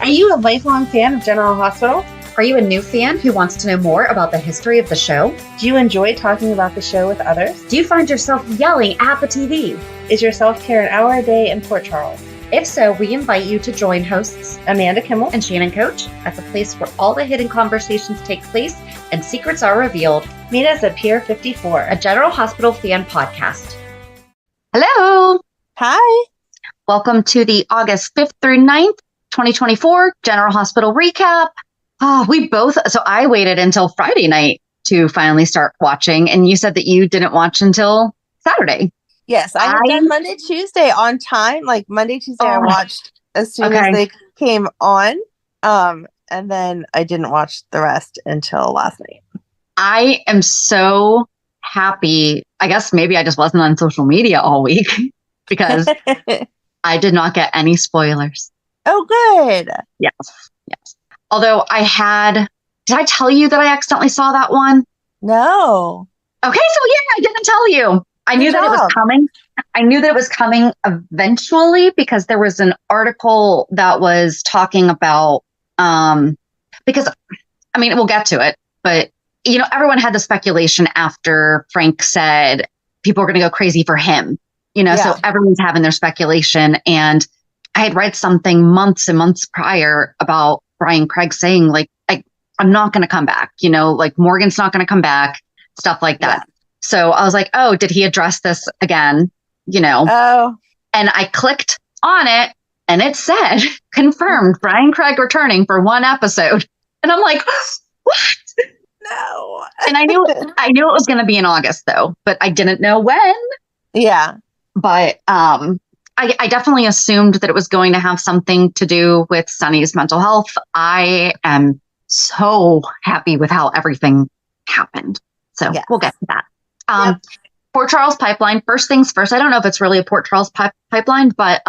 Are you a lifelong fan of General Hospital? Are you a new fan who wants to know more about the history of the show? Do you enjoy talking about the show with others? Do you find yourself yelling at the TV? Is your self-care an hour a day in Port Charles? If so, we invite you to join hosts Amanda Kimmel and Shannon Coach at the place where all the hidden conversations take place and secrets are revealed. Meet us at Pier 54, a General Hospital fan podcast. Hello. Hi. Welcome to the August 5th through 9th, 2024 General Hospital recap. So I waited until Friday night to finally start watching, and you said that you didn't watch until Saturday. Yes, I did Monday, Tuesday on time. Like Monday, Tuesday, I watched as soon as they came on. And then I didn't watch the rest until last night. I am so happy. I guess maybe I just wasn't on social media all week because I did not get any spoilers. Oh, good. Yes. Although did I tell you that I accidentally saw that one? No. Okay, so I didn't tell you. I knew that it was coming. I knew that it was coming eventually because there was an article that was talking about, because, I mean, we'll get to it, but, everyone had the speculation after Frank said people are going to go crazy for him, so everyone's having their speculation. And I had read something months and months prior about Brian Craig saying, like, I'm not going to come back, like Morgan's not going to come back, stuff like that. Yeah. So I was like, oh, did he address this again? Oh. And I clicked on it and it said, confirmed, Brian Craig returning for one episode. And I'm like, what? No. And I knew it was going to be in August though, but I didn't know when. Yeah. But I definitely assumed that it was going to have something to do with Sonny's mental health. I am so happy with how everything happened. So we'll get to that. Port Charles Pipeline, first things first. I don't know if it's really a Port Charles pipeline, but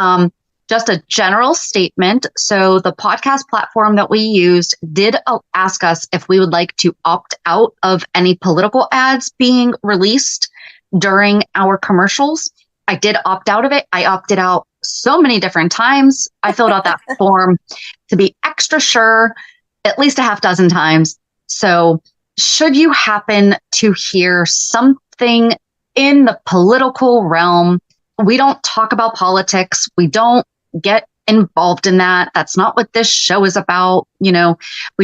just a general statement. So the podcast platform that we used did ask us if we would like to opt out of any political ads being released during our commercials. I did opt out of it. I opted out so many different times. I filled out that form to be extra sure at least a half dozen times. So should you happen to hear something in the political realm, we don't talk about politics. We don't get involved in that. That's not what this show is about. We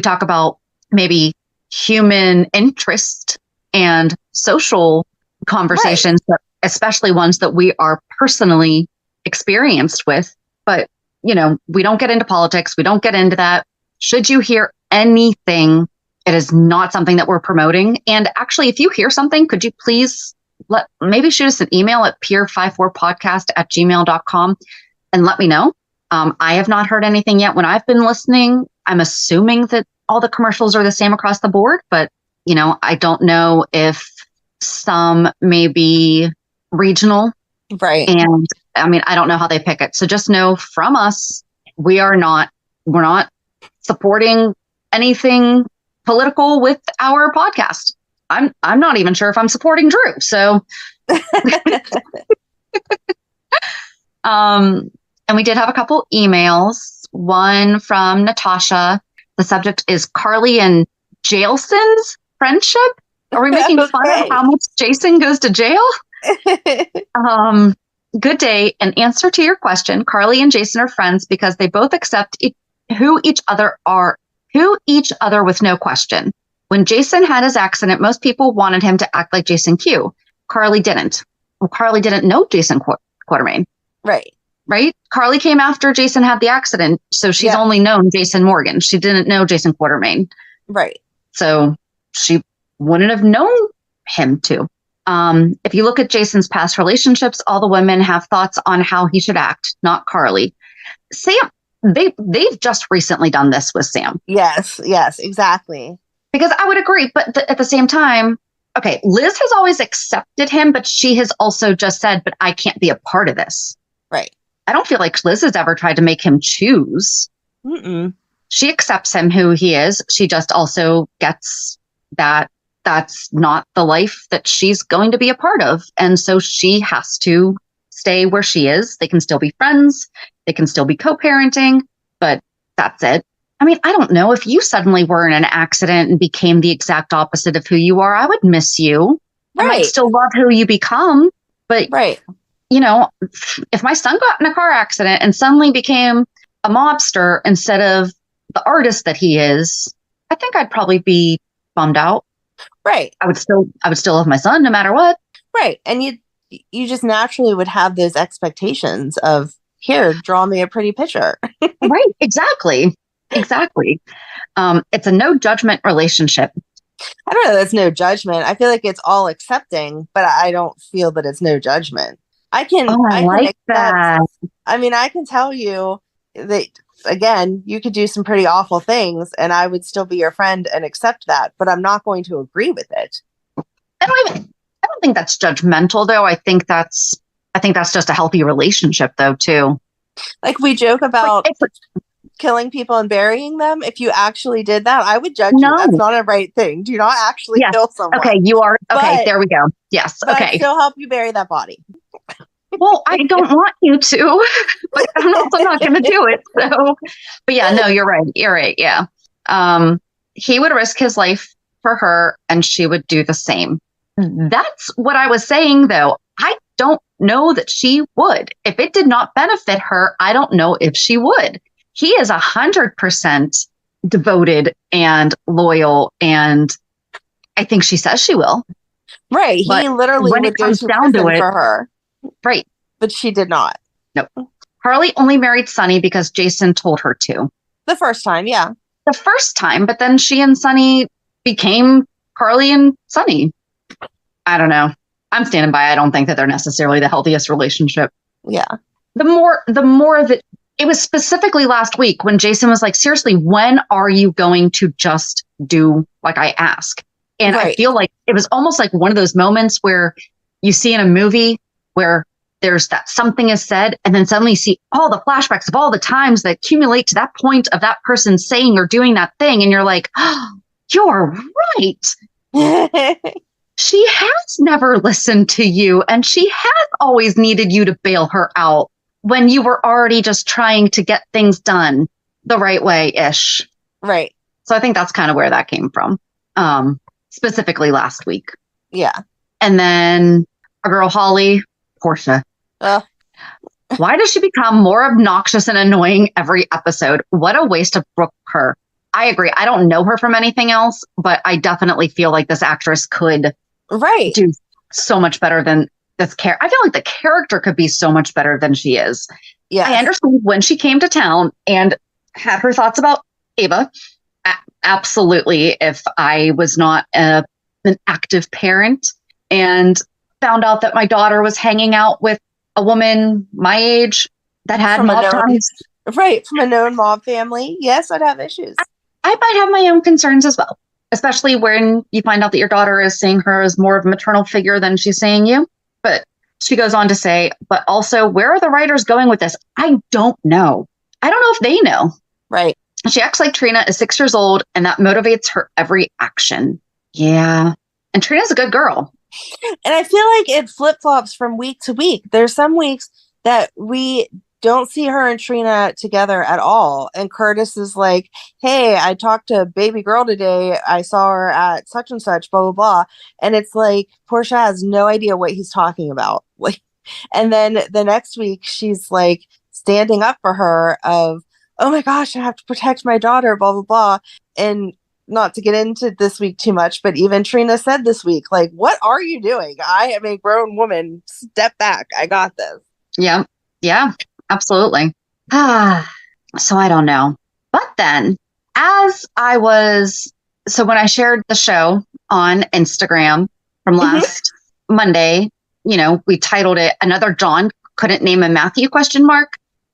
talk about maybe human interest and social conversations, but especially ones that we are personally experienced with. But, we don't get into politics. We don't get into that. Should you hear anything, it is not something that we're promoting. And actually, if you hear something, could you please maybe shoot us an email at pier54podcast@gmail.com and let me know. I have not heard anything yet. When I've been listening, I'm assuming that all the commercials are the same across the board, but I don't know if some may be regional. Right. And I mean, I don't know how they pick it. So just know from us, we're not supporting anything political with our podcast. I'm not even sure if I'm supporting Drew. So, and we did have a couple emails. One from Natasha. The subject is Carly and Jason's friendship. Are we making fun of how much Jason goes to jail? Good day. In answer to your question, Carly and Jason are friends because they both accept who each other with no question. When Jason had his accident, most people wanted him to act like Jason Q. Carly didn't. Well, Carly didn't know Jason Quartermain. Right? Carly came after Jason had the accident, so she's only known Jason Morgan. She didn't know Jason Quartermain. Right. So she wouldn't have known him to. If you look at Jason's past relationships, all the women have thoughts on how he should act, not Carly. Sam, they've just recently done this with Sam. Yes, exactly. Because I would agree, but at the same time, okay, Liz has always accepted him, but she has also just said, but I can't be a part of this. Right. I don't feel like Liz has ever tried to make him choose. Mm-mm. She accepts him who he is. She just also gets that that's not the life that she's going to be a part of. And so she has to stay where she is. They can still be friends. They can still be co-parenting, but that's it. I mean, I don't know. If you suddenly were in an accident and became the exact opposite of who you are, I would miss you. Right. I might still love who you become, but you know, if my son got in a car accident and suddenly became a mobster instead of the artist that he is, I think I'd probably be bummed out. Right. I would still love my son no matter what. Right. And you just naturally would have those expectations of, here, draw me a pretty picture. Right. Exactly. It's a no judgment relationship. I don't know. That's no judgment. I feel like it's all accepting, but I don't feel that it's no judgment. I can like that. I mean, I can tell you that, again, you could do some pretty awful things and I would still be your friend and accept that, but I'm not going to agree with it. I don't think that's judgmental, though. I think that's just a healthy relationship, though, too. Like, we joke about killing people and burying them. If you actually did that, I would judge you. That's not a right thing. Do not actually kill someone. Okay, you are. Okay, there we go. Yes. But okay. I'd still help you bury that body. Well, I don't want you to, but I'm also not going to do it. So, but yeah, no, you're right. Yeah. He would risk his life for her and she would do the same. That's what I was saying, though. I don't know that she would. If it did not benefit her, I don't know if she would. He is 100% devoted and loyal. And I think she says she will. Right. But he literally when would it comes go down to it for her. Right. But she did not. No. Harley only married Sonny because Jason told her to. The first time, yeah. The first time, but then she and Sonny became Harley and Sonny. I don't know. I'm standing by. I don't think that they're necessarily the healthiest relationship. Yeah. The more that it was specifically last week when Jason was like, seriously, when are you going to just do like I ask? And I feel like it was almost like one of those moments where you see in a movie where there's that something is said, and then suddenly you see all the flashbacks of all the times that accumulate to that point of that person saying or doing that thing. And you're like, oh, you're right. She has never listened to you, and she has always needed you to bail her out when you were already just trying to get things done the right way-ish. Right. So I think that's kind of where that came from, specifically last week. Yeah. And then our girl Holly, Portia. Why does she become more obnoxious and annoying every episode? What a waste of her. I agree. I don't know her from anything else, but I definitely feel like this actress could do so much better than this character. I feel like the character could be so much better than she is. Yeah, I understand when she came to town and had her thoughts about Ava. Absolutely. If I was not an active parent and found out that my daughter was hanging out with a woman my age that had mob ties. Right. From a known mob family. Yes, I'd have issues. I might have my own concerns as well, especially when you find out that your daughter is seeing her as more of a maternal figure than she's seeing you. But she goes on to say, but also, where are the writers going with this? I don't know. I don't know if they know. Right. She acts like Trina is 6 years old, and that motivates her every action. Yeah. And Trina's a good girl. And I feel like it flip-flops from week to week. There's some weeks that we don't see her and Trina together at all. And Curtis is like, hey, I talked to baby girl today. I saw her at such and such, blah, blah, blah. And it's like, Portia has no idea what he's talking about. Like, and then the next week she's like standing up for her of, oh my gosh, I have to protect my daughter, blah, blah, blah. And not to get into this week too much, but even Trina said this week, like, what are you doing? I am a grown woman. Step back. I got this. Yeah. Yeah, absolutely. So I don't know. But then when I shared the show on Instagram from last Monday, we titled it Another John Couldn't Name a Matthew ?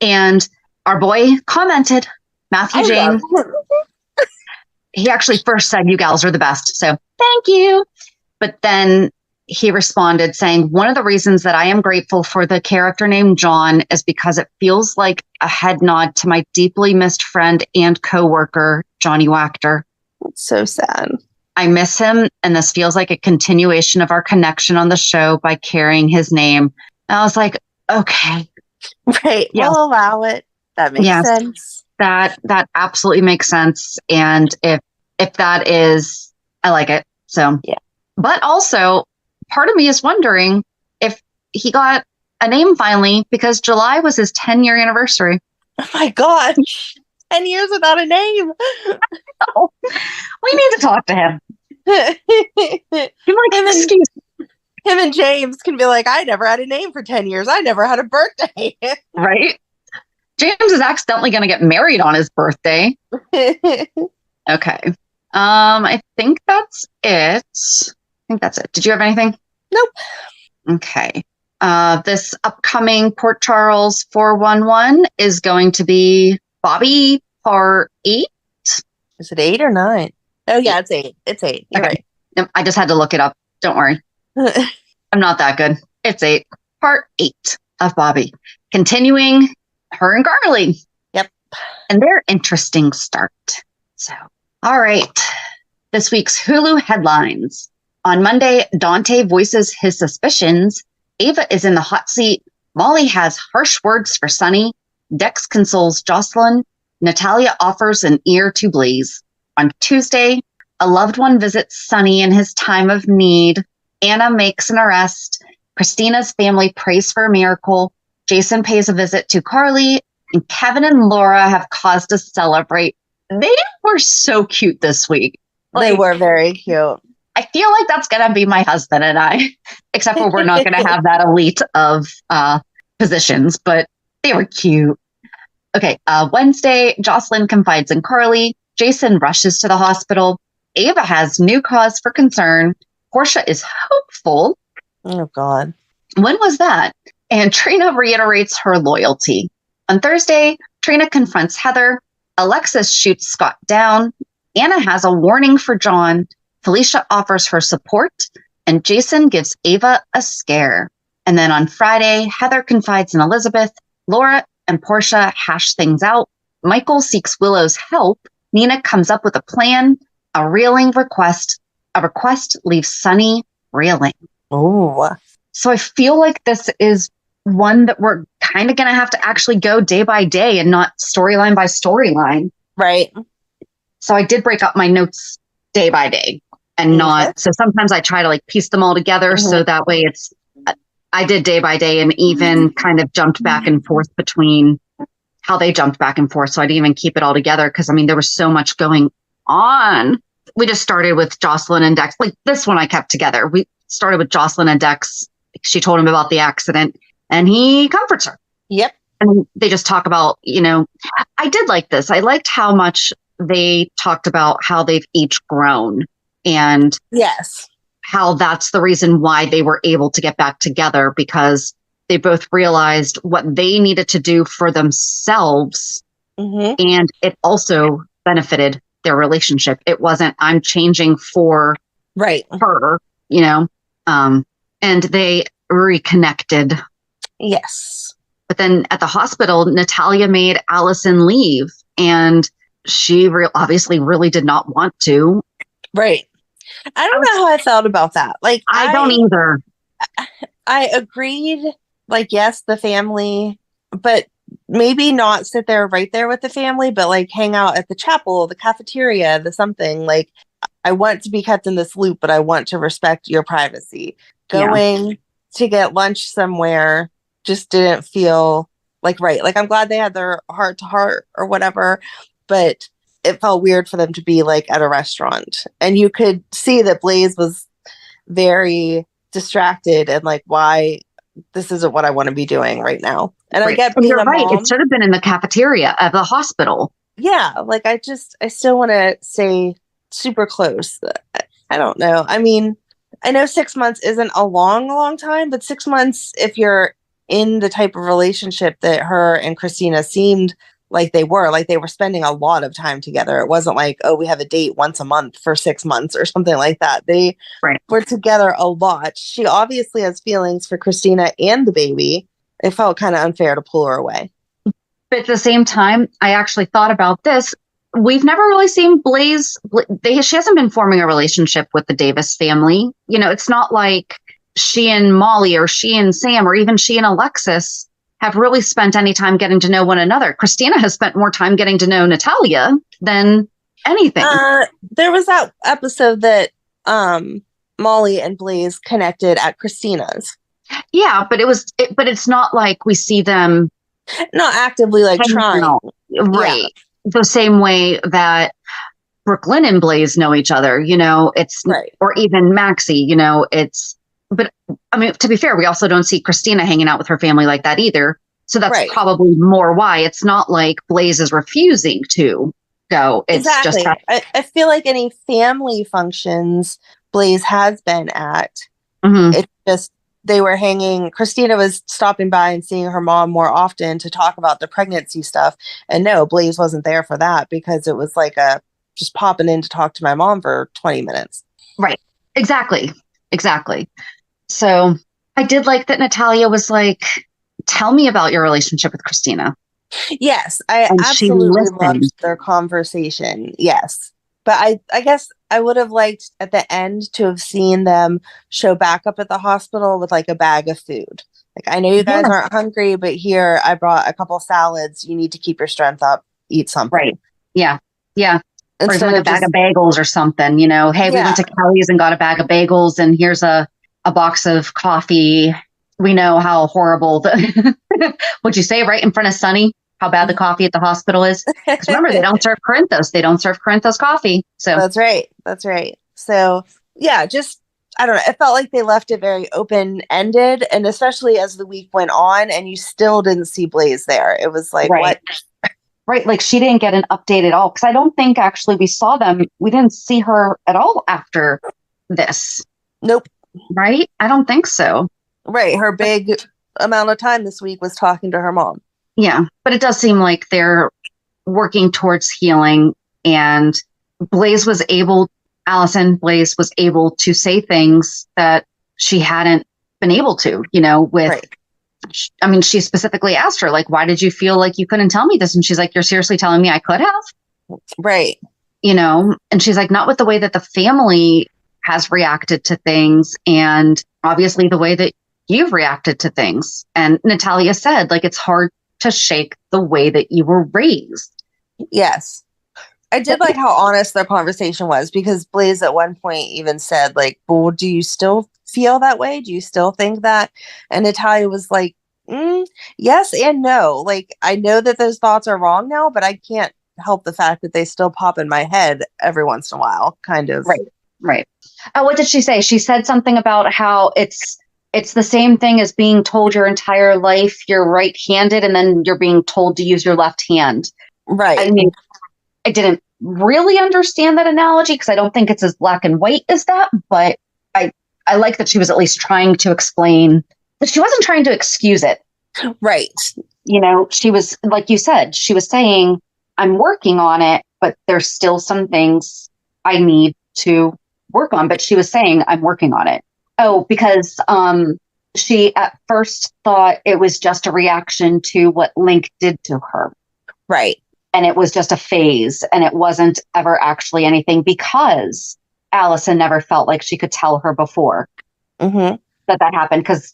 And our boy commented, Matthew Jane. He actually first said, you gals are the best. So thank you. But then he responded saying, one of the reasons that I am grateful for the character named John is because it feels like a head nod to my deeply missed friend and coworker, Johnny Wachter. It's so sad. I miss him, and this feels like a continuation of our connection on the show by carrying his name. And I was like, okay. Right. Yes. We'll allow it. That makes sense. That absolutely makes sense. And if that is, I like it. So, yeah. But also, part of me is wondering if he got a name finally, because July was his 10-year anniversary. Oh my gosh. 10 years without a name. Oh, we need to talk to him. Him and James can be like, I never had a name for 10 years. I never had a birthday. Right? James is accidentally going to get married on his birthday. Okay. I think that's it. Did you have anything? Nope. Okay. This upcoming Port Charles 411 is going to be Bobby Part 8. Is it 8 or 9? Oh, yeah, it's 8. It's 8. You're okay. Right. I just had to look it up. Don't worry. I'm not that good. It's 8. Part 8 of Bobby. Continuing her and Carly. Yep. And their interesting start. So, all right. This week's Hulu headlines. On Monday, Dante voices his suspicions. Ava is in the hot seat. Molly has harsh words for Sonny. Dex consoles Jocelyn. Natalia offers an ear to Blaze. On Tuesday, a loved one visits Sonny in his time of need. Anna makes an arrest. Christina's family prays for a miracle. Jason pays a visit to Carly. And Kevin and Laura have cause to celebrate. They were so cute this week. They were very cute. I feel like that's going to be my husband and I, except for we're not going to have that elite of positions, but they were cute. Okay, Wednesday, Jocelyn confides in Carly. Jason rushes to the hospital. Ava has new cause for concern. Portia is hopeful. Oh, God. When was that? And Trina reiterates her loyalty. On Thursday, Trina confronts Heather. Alexis shoots Scott down. Anna has a warning for John. Felicia offers her support. And Jason gives Ava a scare. And then on Friday, Heather confides in Elizabeth. Laura and Portia hash things out. Michael seeks Willow's help. Nina comes up with a plan. A reeling request. A request leaves Sonny reeling. Oh. So I feel like this is one that we're kind of going to have to actually go day by day and not storyline by storyline. Right. So I did break up my notes day by day and not. So sometimes I try to like piece them all together. So that way I did day by day and even kind of jumped back and forth between how they jumped back and forth. So I didn't even keep it all together because I mean, there was so much going on. We just started with Jocelyn and Dex. Like this one I kept together. We started with Jocelyn and Dex. She told him about the accident and he comforts her. Yep. And they just talk about, I did like this. I liked how much they talked about how they've each grown and yes, how that's the reason why they were able to get back together because they both realized what they needed to do for themselves. And it also benefited their relationship. It wasn't, I'm changing for her, and they reconnected. Yes. But then at the hospital, Natalia made Allison leave and she obviously really did not want to. Right. I don't know how I felt about that. Like, I don't either. I agreed. Like, yes, the family, but maybe not sit there right there with the family, but like hang out at the chapel, the cafeteria, the something. Like, I want to be kept in this loop, but I want to respect your privacy. Going to get lunch somewhere just didn't feel like right. Like, I'm glad they had their heart to heart or whatever, but it felt weird for them to be like at a restaurant. And you could see that Blaze was very distracted and like, why this isn't what I want to be doing right now. And I get being you're right. mom. It should have been in the cafeteria of the hospital. Yeah. Like, I still want to stay super close. I don't know. I mean, I know 6 months isn't a long time, but 6 months, if you're in the type of relationship that her and Kristina seemed like they were spending a lot of time together. It wasn't like, oh, we have a date once a month for 6 months or something like that. They were together a lot. She obviously has feelings for Kristina and the baby. It felt kind of unfair to pull her away. But at the same time, I actually thought about this. We've never really seen Blaze. She hasn't been forming a relationship with the Davis family. It's not like she and Molly or she and Sam or even she and Alexis have really spent any time getting to know one another. Kristina has spent more time getting to know Natalia than anything. There was that episode that Molly and Blaze connected at Kristina's. Yeah, but it's not like we see them not actively like trying. Right. Yeah. The same way that Brooklyn and Blaze know each other, it's right. Or even Maxie, but I mean, to be fair, we also don't see Kristina hanging out with her family like that either. So that's right. probably more why. It's not like Blaze is refusing to go. It's exactly. just I feel like any family functions Blaze has been at, it's just they were hanging. Kristina was stopping by and seeing her mom more often to talk about the pregnancy stuff. And no, Blaze wasn't there for that because it was like just popping in to talk to my mom for 20 minutes. Right. Exactly. So I did like that Natalia was like, tell me about your relationship with Kristina. Yes, I absolutely loved their conversation. Yes. But I guess I would have liked at the end to have seen them show back up at the hospital with like a bag of food. Like, I know you guys aren't hungry, but here I brought a couple salads. You need to keep your strength up. Eat something. Right. Yeah. Yeah. Or even like a bag of bagels or something, Hey, we went to Kelly's and got a bag of bagels and here's a box of coffee. We know how horrible what'd you say right in front of Sonny? How bad the coffee at the hospital is. Because remember, they don't serve Corinthos. They don't serve Corinthos coffee. So That's right. So yeah, just, I don't know. It felt like they left it very open-ended. And especially as the week went on and you still didn't see Blaze there. It was like, what? Right. Like she didn't get an update at all. Because I don't think actually we saw them. We didn't see her at all after this. Nope. Right? I don't think so. Right. Her big amount of time this week was talking to her mom. Yeah. But it does seem like they're working towards healing. And Allison Blaze was able to say things that she hadn't been able to, I mean, she specifically asked her, like, why did you feel like you couldn't tell me this? And she's like, you're seriously telling me I could have? Right. And she's like, not with the way that the family has reacted to things. And obviously the way that you've reacted to things. And Natalia said, like, it's hard to shake the way that you were raised. Yes. I did like how honest their conversation was because Blaze at one point even said, like, well, do you still feel that way? Do you still think that? And Natalia was like, yes and no. Like, I know that those thoughts are wrong now, but I can't help the fact that they still pop in my head every once in a while, kind of. Right. Oh, what did she say? She said something about how it's the same thing as being told your entire life you're right-handed and then you're being told to use your left hand. Right. I mean, I didn't really understand that analogy because I don't think it's as black and white as that, but I like that she was at least trying to explain, but she wasn't trying to excuse it. Right. She was, like you said, she was saying, I'm working on it, but there's still some things I need to work on. But she was saying, I'm working on it. Oh, because she at first thought it was just a reaction to what Link did to her. Right. And it was just a phase and it wasn't ever actually anything because Allison never felt like she could tell her before that happened. Because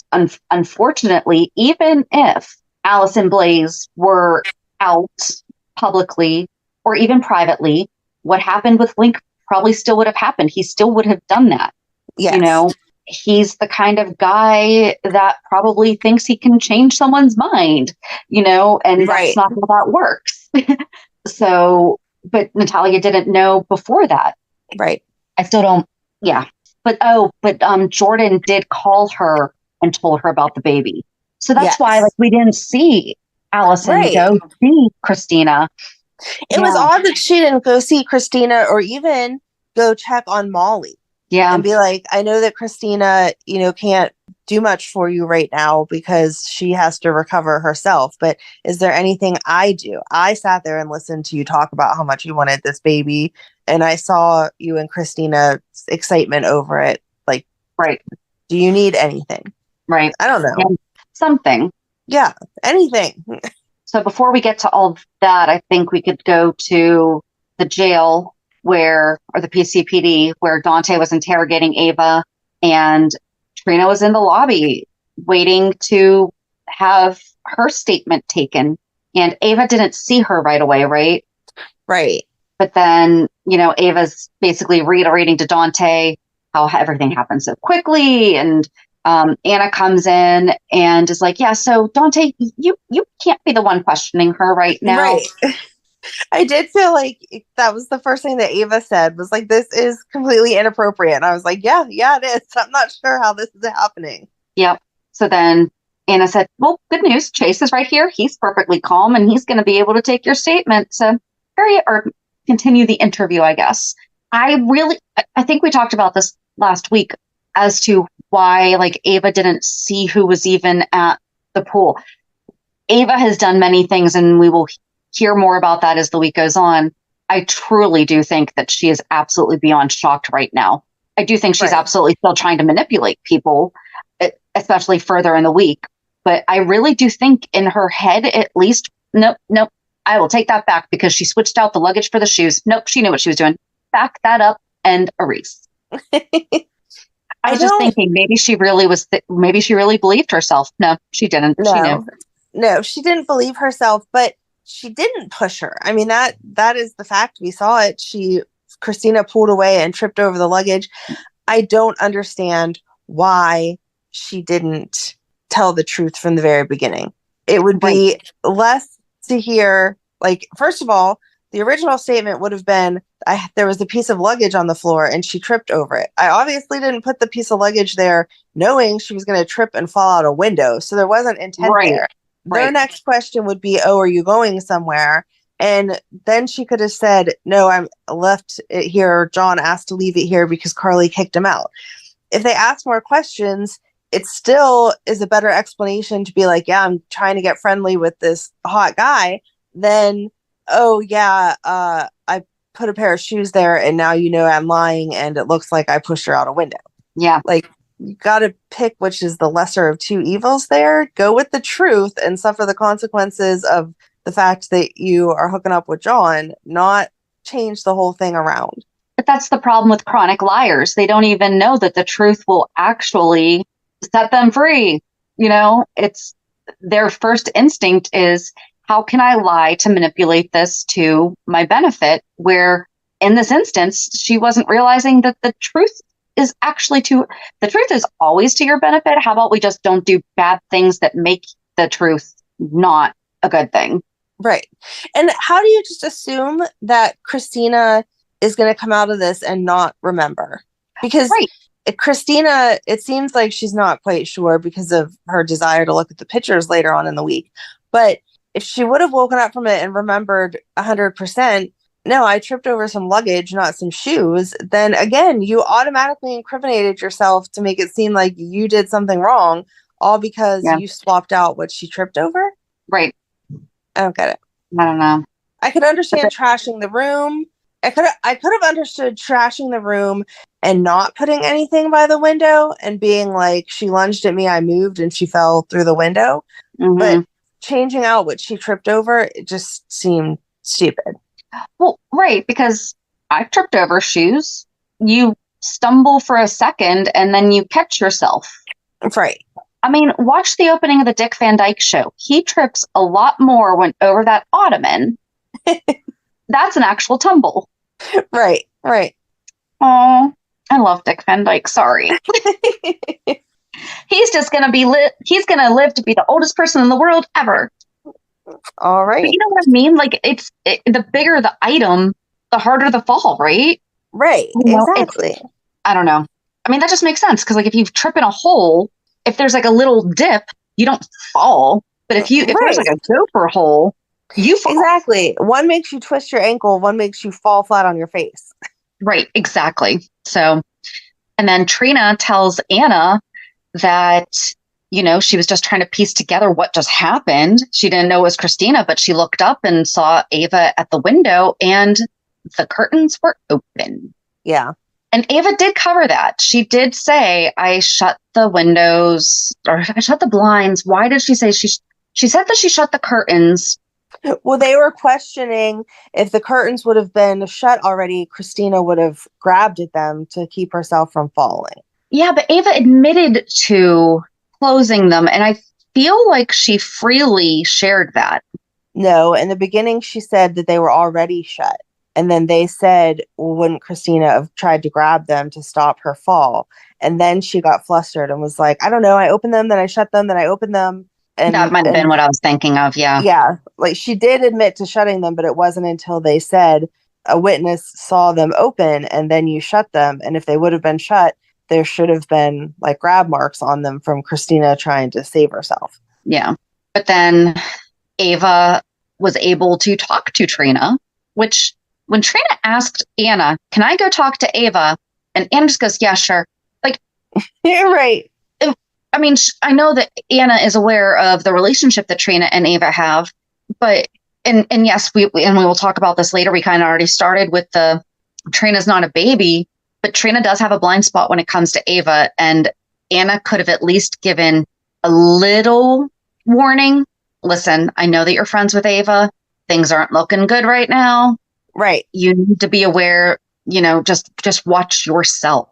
unfortunately, even if Alice and Blaze were out publicly or even privately, what happened with Link probably still would have happened. He still would have done that. Yes. He's the kind of guy that probably thinks he can change someone's mind, and that's not how that works. So, but Natalia didn't know before that. Right. I still don't. Yeah. But Jordan did call her and told her about the baby. So that's why we didn't see Allison go see Kristina. It was odd that she didn't go see Kristina or even go check on Molly. Yeah. And be like, I know that Kristina, can't do much for you right now because she has to recover herself. But is there anything I do? I sat there and listened to you talk about how much you wanted this baby. And I saw you and Kristina's excitement over it. Like, do you need anything? Right. I don't know. Yeah. Something. Yeah. Anything. So before we get to all of that, I think we could go to the jail or the PCPD, where Dante was interrogating Ava and Trina was in the lobby waiting to have her statement taken, and Ava didn't see her right away, right? Right. But then, Ava's basically reiterating to Dante how everything happened so quickly. And Anna comes in and is like, yeah, so Dante, you can't be the one questioning her right now. Right. I did feel like that was the first thing that Ava said, was like, this is completely inappropriate. And I was like, yeah, it is. I'm not sure how this is happening. Yep. So then Anna said, well, good news. Chase is right here. He's perfectly calm and he's going to be able to take your statement to continue the interview, I guess. I think we talked about this last week as to why Ava didn't see who was even at the pool. Ava has done many things, and we will hear more about that as the week goes on. I truly do think that she is absolutely beyond shocked right now. I do think she's absolutely still trying to manipulate people, especially further in the week. But I really do think in her head, at least, nope, I will take that back, because she switched out the luggage for the shoes. Nope, she knew what she was doing. Back that up and erase. I was just thinking maybe she really maybe she really believed herself. No, she didn't. No. She knew. No, she didn't believe herself, but she didn't push her. I mean, that is the fact. We saw it. Kristina pulled away and tripped over the luggage. I don't understand why she didn't tell the truth from the very beginning. It would be less to hear, first of all, the original statement would have been, there was a piece of luggage on the floor and she tripped over it. I obviously didn't put the piece of luggage there knowing she was going to trip and fall out a window. So there wasn't intent there. Their next question would be, oh, are you going somewhere? And then she could have said, no, I'm left it here. John asked to leave it here because Carly kicked him out. If they ask more questions, it still is a better explanation to be like, yeah, I'm trying to get friendly with this hot guy, than, oh, yeah, I put a pair of shoes there and now I'm lying and it looks like I pushed her out a window. Yeah. You got to pick which is the lesser of two evils there. Go with the truth and suffer the consequences of the fact that you are hooking up with John, not change the whole thing around. But that's the problem with chronic liars. They don't even know that the truth will actually set them free. It's their first instinct is, how can I lie to manipulate this to my benefit? Where in this instance, she wasn't realizing that the truth is always to your benefit. How about we just don't do bad things that make the truth not a good thing? Right. And how do you just assume that Kristina is going to come out of this and not remember? Because Kristina, it seems like she's not quite sure because of her desire to look at the pictures later on in the week. But if she would have woken up from it and remembered 100%, no, I tripped over some luggage, not some shoes, then again, you automatically incriminated yourself to make it seem like you did something wrong, all because you swapped out what she tripped over? Right. I don't get it. I don't know. I could understand trashing the room. I could have understood trashing the room and not putting anything by the window and being like, she lunged at me, I moved, and she fell through the window. Mm-hmm. But changing out what she tripped over, it just seemed stupid. Well, right, because I've tripped over shoes. You stumble for a second and then you catch yourself. Right. I mean, watch the opening of the Dick Van Dyke Show. He trips a lot more when over that ottoman. That's an actual tumble. Right. Oh, I love Dick Van Dyke. Sorry. He's just going to he's going to live to be the oldest person in the world ever. All right. But you know what I mean? The bigger the item, the harder the fall, right? Right. Exactly. I don't know. I mean, that just makes sense. Because if you trip in a hole, if there's a little dip, you don't fall. But if there's a gopher hole, you fall. Exactly. One makes you twist your ankle. One makes you fall flat on your face. Right. Exactly. So, and then Trina tells Anna that, she was just trying to piece together what just happened. She didn't know it was Kristina, but she looked up and saw Ava at the window and the curtains were open. Yeah. And Ava did cover that. She did say, I shut the windows, or I shut the blinds. Why did she say she said that she shut the curtains? Well, they were questioning if the curtains would have been shut already, Kristina would have grabbed at them to keep herself from falling. Yeah, but Ava admitted to closing them. And feel like she freely shared that. No, in the beginning, she said that they were already shut. And then they said, well, wouldn't Kristina have tried to grab them to stop her fall? And then she got flustered and was like, I don't know. I opened them, then I shut them, then I opened them. That might have been what I was thinking of. Yeah. Yeah. Like she did admit to shutting them, but it wasn't until they said a witness saw them open and then you shut them. And if they would have been shut, there should have been like grab marks on them from Kristina trying to save herself. Yeah. But then Ava was able to talk to Trina, which when Trina asked Anna, can I go talk to Ava? And Anna just goes, yeah, sure. Like, You're right. I mean, I know that Anna is aware of the relationship that Trina and Ava have, but, and yes, we will talk about this later. We kind of already started with Trina's not a baby, but Trina does have a blind spot when it comes to Ava. And Anna could have at least given a little warning. Listen, I know that you're friends with Ava. Things aren't looking good right now. Right. You need to be aware, just watch yourself.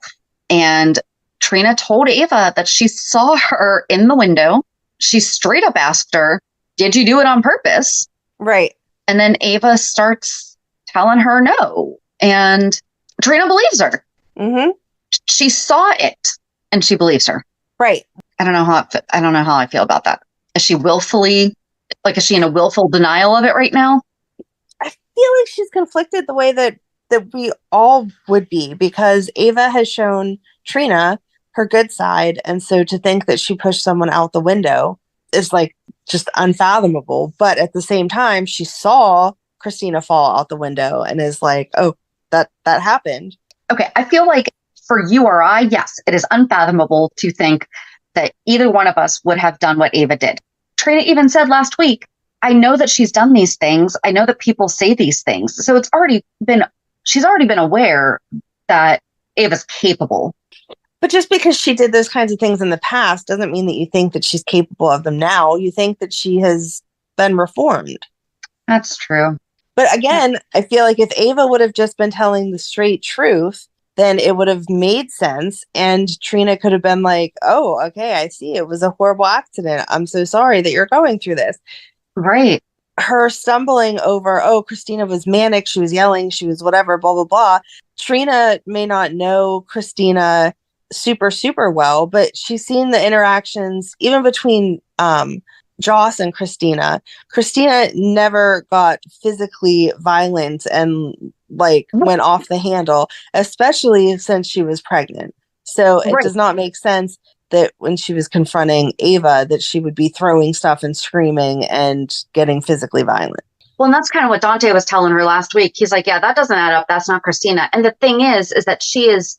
And Trina told Ava that she saw her in the window. She straight up asked her, did you do it on purpose? Right. And then Ava starts telling her no. And Trina believes her. Mm-hmm. She saw it and she believes her. Right. I don't know how I feel about that. Is she in a willful denial of it right now? I feel like she's conflicted the way that we all would be, because Ava has shown Trina her good side. And so to think that she pushed someone out the window is like just unfathomable. But at the same time, she saw Kristina fall out the window and is like, oh, that happened. Okay. I feel like for you or I, yes, it is unfathomable to think that either one of us would have done what Ava did. Trina even said last week, I know that she's done these things. I know that people say these things. So she's already been aware that Ava's capable. But just because she did those kinds of things in the past doesn't mean that you think that she's capable of them now. You think that she has been reformed. That's true. But again, I feel like if Ava would have just been telling the straight truth, then it would have made sense. And Trina could have been like, oh, okay, I see. It was a horrible accident. I'm so sorry that you're going through this. Right. Her stumbling over, oh, Kristina was manic. She was yelling. She was whatever, blah, blah, blah. Trina may not know Kristina super, super well, but she's seen the interactions even between Joss and Kristina. Kristina never got physically violent and went off the handle, especially since she was pregnant. So it does not make sense that when she was confronting Ava that she would be throwing stuff and screaming and getting physically violent. Well, and that's kind of what Dante was telling her last week. He's like, yeah, that doesn't add up. That's not Kristina. And the thing is that she is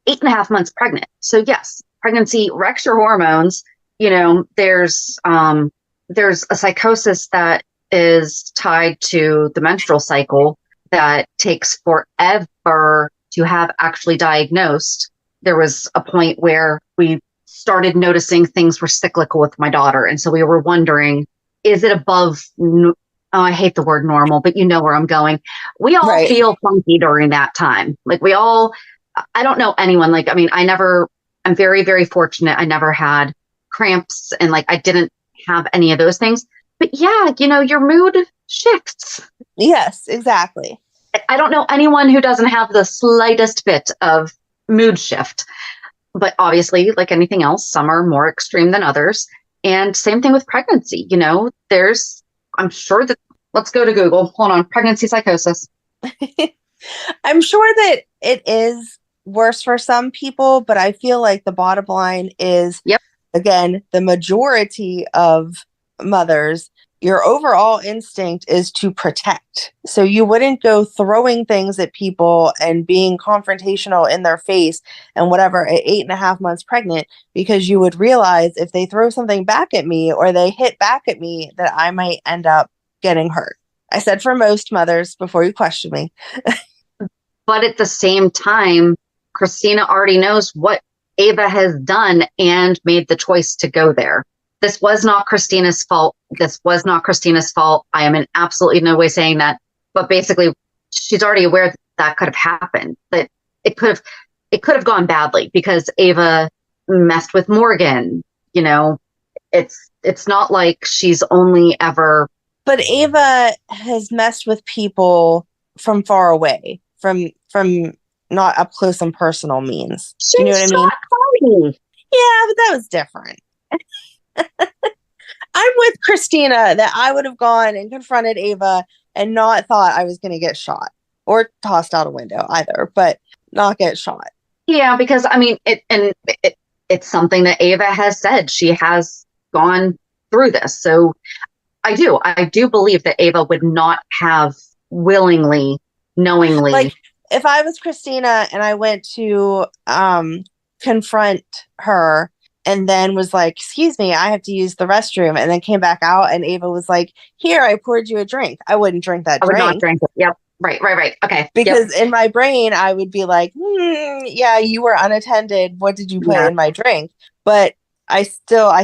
8.5 months pregnant. So yes, pregnancy wrecks your hormones. There's a psychosis that is tied to the menstrual cycle that takes forever to have actually diagnosed. There was a point where we started noticing things were cyclical with my daughter. And so we were wondering, is it above, I hate the word normal, but you know where I'm going. We all feel funky during that time. I don't know anyone. I'm very, very fortunate. I never had cramps and I didn't have any of those things. But yeah, your mood shifts. Yes, exactly. I don't know anyone who doesn't have the slightest bit of mood shift. But obviously, like anything else, some are more extreme than others. And same thing with pregnancy. I'm sure that, let's go to Google. Hold on, pregnancy psychosis. I'm sure that it is worse for some people, but I feel like the bottom line is, again, the majority of mothers, your overall instinct is to protect. So you wouldn't go throwing things at people and being confrontational in their face and whatever at 8.5 months pregnant, because you would realize if they throw something back at me or they hit back at me that I might end up getting hurt. I said for most mothers before you question me. But at the same time, Kristina already knows what Ava has done and made the choice to go there. This was not Kristina's fault. I am in absolutely no way saying that. But basically, she's already aware that could have happened. That it could have gone badly because Ava messed with Morgan. It's it's not like she's only ever. But Ava has messed with people from far away, from not up close and personal means. Do you know what I She's mean? Connie. Yeah, but that was different. I'm with Kristina that I would have gone and confronted Ava and not thought I was going to get shot or tossed out a window either, but not get shot. Yeah, because I mean, it's something that Ava has said. She has gone through this. So I do believe that Ava would not have willingly, knowingly. Like, if I was Kristina and I went to confront her and then was like, excuse me, I have to use the restroom, and then came back out and Ava was like, here, I poured you a drink. I wouldn't drink that drink. I would not drink it. Yep. Right. Okay. Because in my brain, I would be like, yeah, you were unattended. What did you put in my drink? But I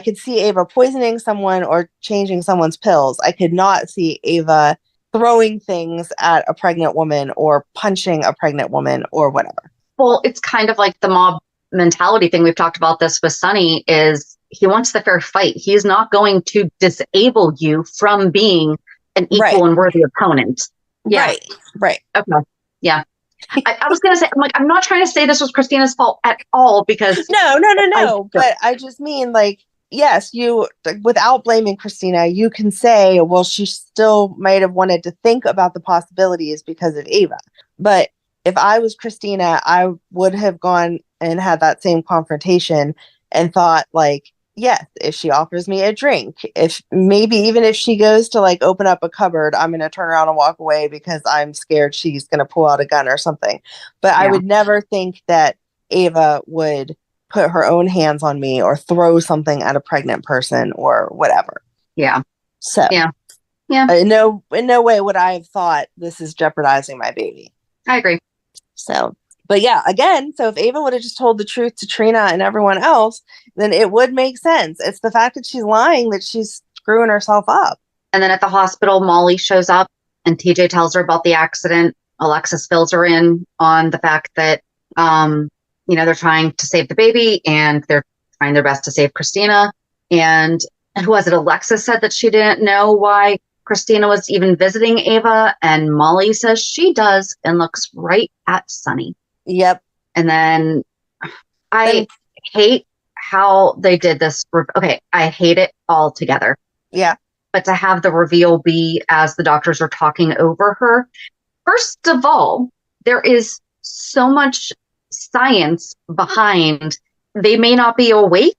could see Ava poisoning someone or changing someone's pills. I could not see Ava throwing things at a pregnant woman or punching a pregnant woman or whatever. Well, it's kind of like the mob mentality thing. We've talked about this with Sonny, is he wants the fair fight. He's not going to disable you from being an equal and worthy opponent. Yeah. Right. Okay. Yeah. I was going to say, I'm not trying to say this was Kristina's fault at all, because no. But I just mean, like, yes, you, without blaming Kristina, you can say, well, she still might have wanted to think about the possibilities because of Ava. But if I was Kristina, I would have gone and had that same confrontation and thought, like, yes, if she offers me a drink, if maybe even if she goes to like open up a cupboard, I'm going to turn around and walk away because I'm scared she's going to pull out a gun or something. But I would never think that Ava would put her own hands on me or throw something at a pregnant person or whatever. Yeah. So yeah. In no way would I have thought this is jeopardizing my baby. I agree. So, but yeah, again, so if Ava would have just told the truth to Trina and everyone else, then it would make sense. It's the fact that she's lying that she's screwing herself up. And then at the hospital, Molly shows up and TJ tells her about the accident. Alexis fills her in on the fact that, they're trying to save the baby and they're trying their best to save Kristina. And who was it? Alexis said that she didn't know why Kristina was even visiting Ava. And Molly says she does and looks right at Sonny. Yep. And then I hate how they did this. Okay, I hate it altogether. Yeah. But to have the reveal be as the doctors are talking over her. First of all, there is so much science behind. They may not be awake,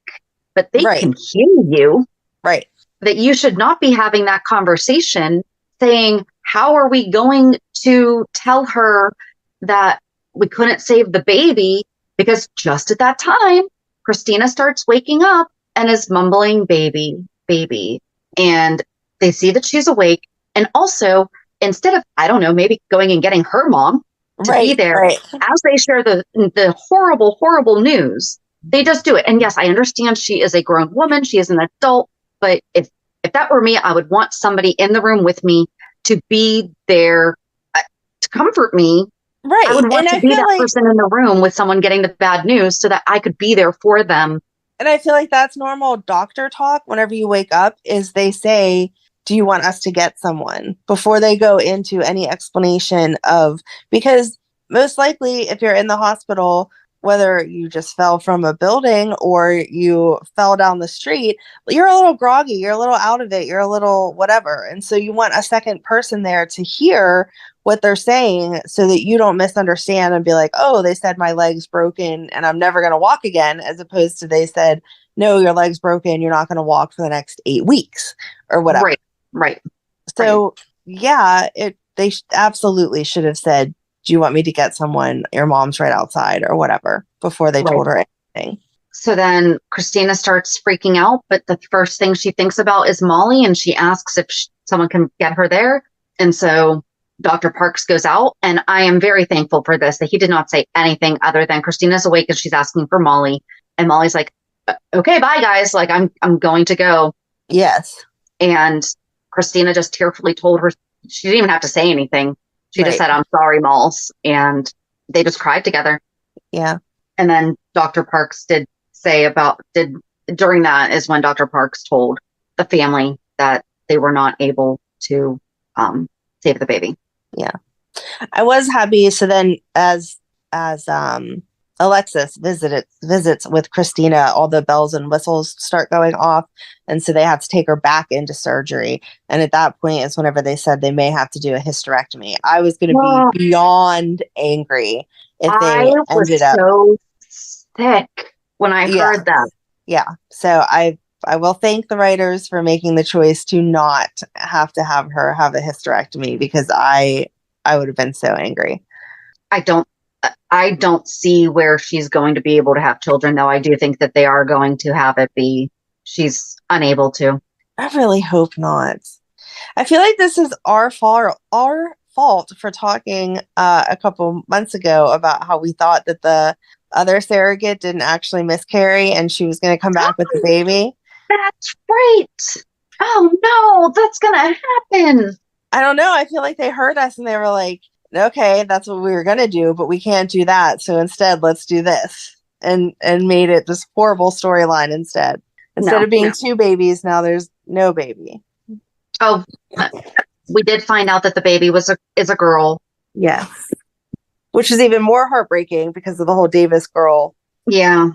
but they can hear you. Right. That you should not be having that conversation saying, how are we going to tell her that we couldn't save the baby? Because just at that time, Kristina starts waking up and is mumbling, baby, baby. And they see that she's awake. And also, instead of, I don't know, maybe going and getting her mom to be there as they share the horrible, horrible news, they just do it. And yes, I understand she is a grown woman. She is an adult. But if that were me, I would want somebody in the room with me to be there to comfort me. Right. I would want to be that person in the room with someone getting the bad news so that I could be there for them. And I feel like that's normal doctor talk whenever you wake up, is they say, do you want us to get someone, before they go into any explanation of, because most likely if you're in the hospital, whether you just fell from a building or you fell down the street, you're a little groggy, you're a little out of it, you're a little whatever. And so you want a second person there to hear what they're saying so that you don't misunderstand and be like, oh, they said my leg's broken and I'm never going to walk again, as opposed to they said, no, your leg's broken, you're not going to walk for the next 8 weeks or whatever. Right. So yeah, they absolutely should have said, do you want me to get someone? Your mom's right outside or whatever, before they told her anything. So then Kristina starts freaking out, but the first thing she thinks about is Molly, and she asks if someone can get her there. And so Dr. Parks goes out, and I am very thankful for this, that he did not say anything other than Kristina's awake and she's asking for Molly. And Molly's like, okay, bye guys. Like, I'm going to go. Yes. And Kristina just tearfully told her, she didn't even have to say anything. She just said, I'm sorry, Malls. And they just cried together. Yeah. And then Dr. Parks during that is when Dr. Parks told the family that they were not able to save the baby. Yeah. I was happy. So then as Alexis visits with Kristina, all the bells and whistles start going off. And so they have to take her back into surgery. And at that point is whenever they said they may have to do a hysterectomy. I was going to be beyond angry if they ended up. So sick when I heard that. Yeah. So I will thank the writers for making the choice to not have to have her have a hysterectomy, because I would have been so angry. I don't see where she's going to be able to have children, though. I do think that they are going to have it be she's unable to. I really hope not. I feel like this is our fault for talking a couple months ago about how we thought that the other surrogate didn't actually miscarry and she was going to come back with the baby. That's right. Oh no, that's going to happen. I don't know. I feel like they heard us and they were like, okay, that's what we were going to do, but we can't do that. So instead, let's do this. And made it this horrible storyline instead. Instead of being two babies, now there's no baby. Oh, we did find out that the baby is a girl. Yes. Which is even more heartbreaking because of the whole Davis girl. Yeah.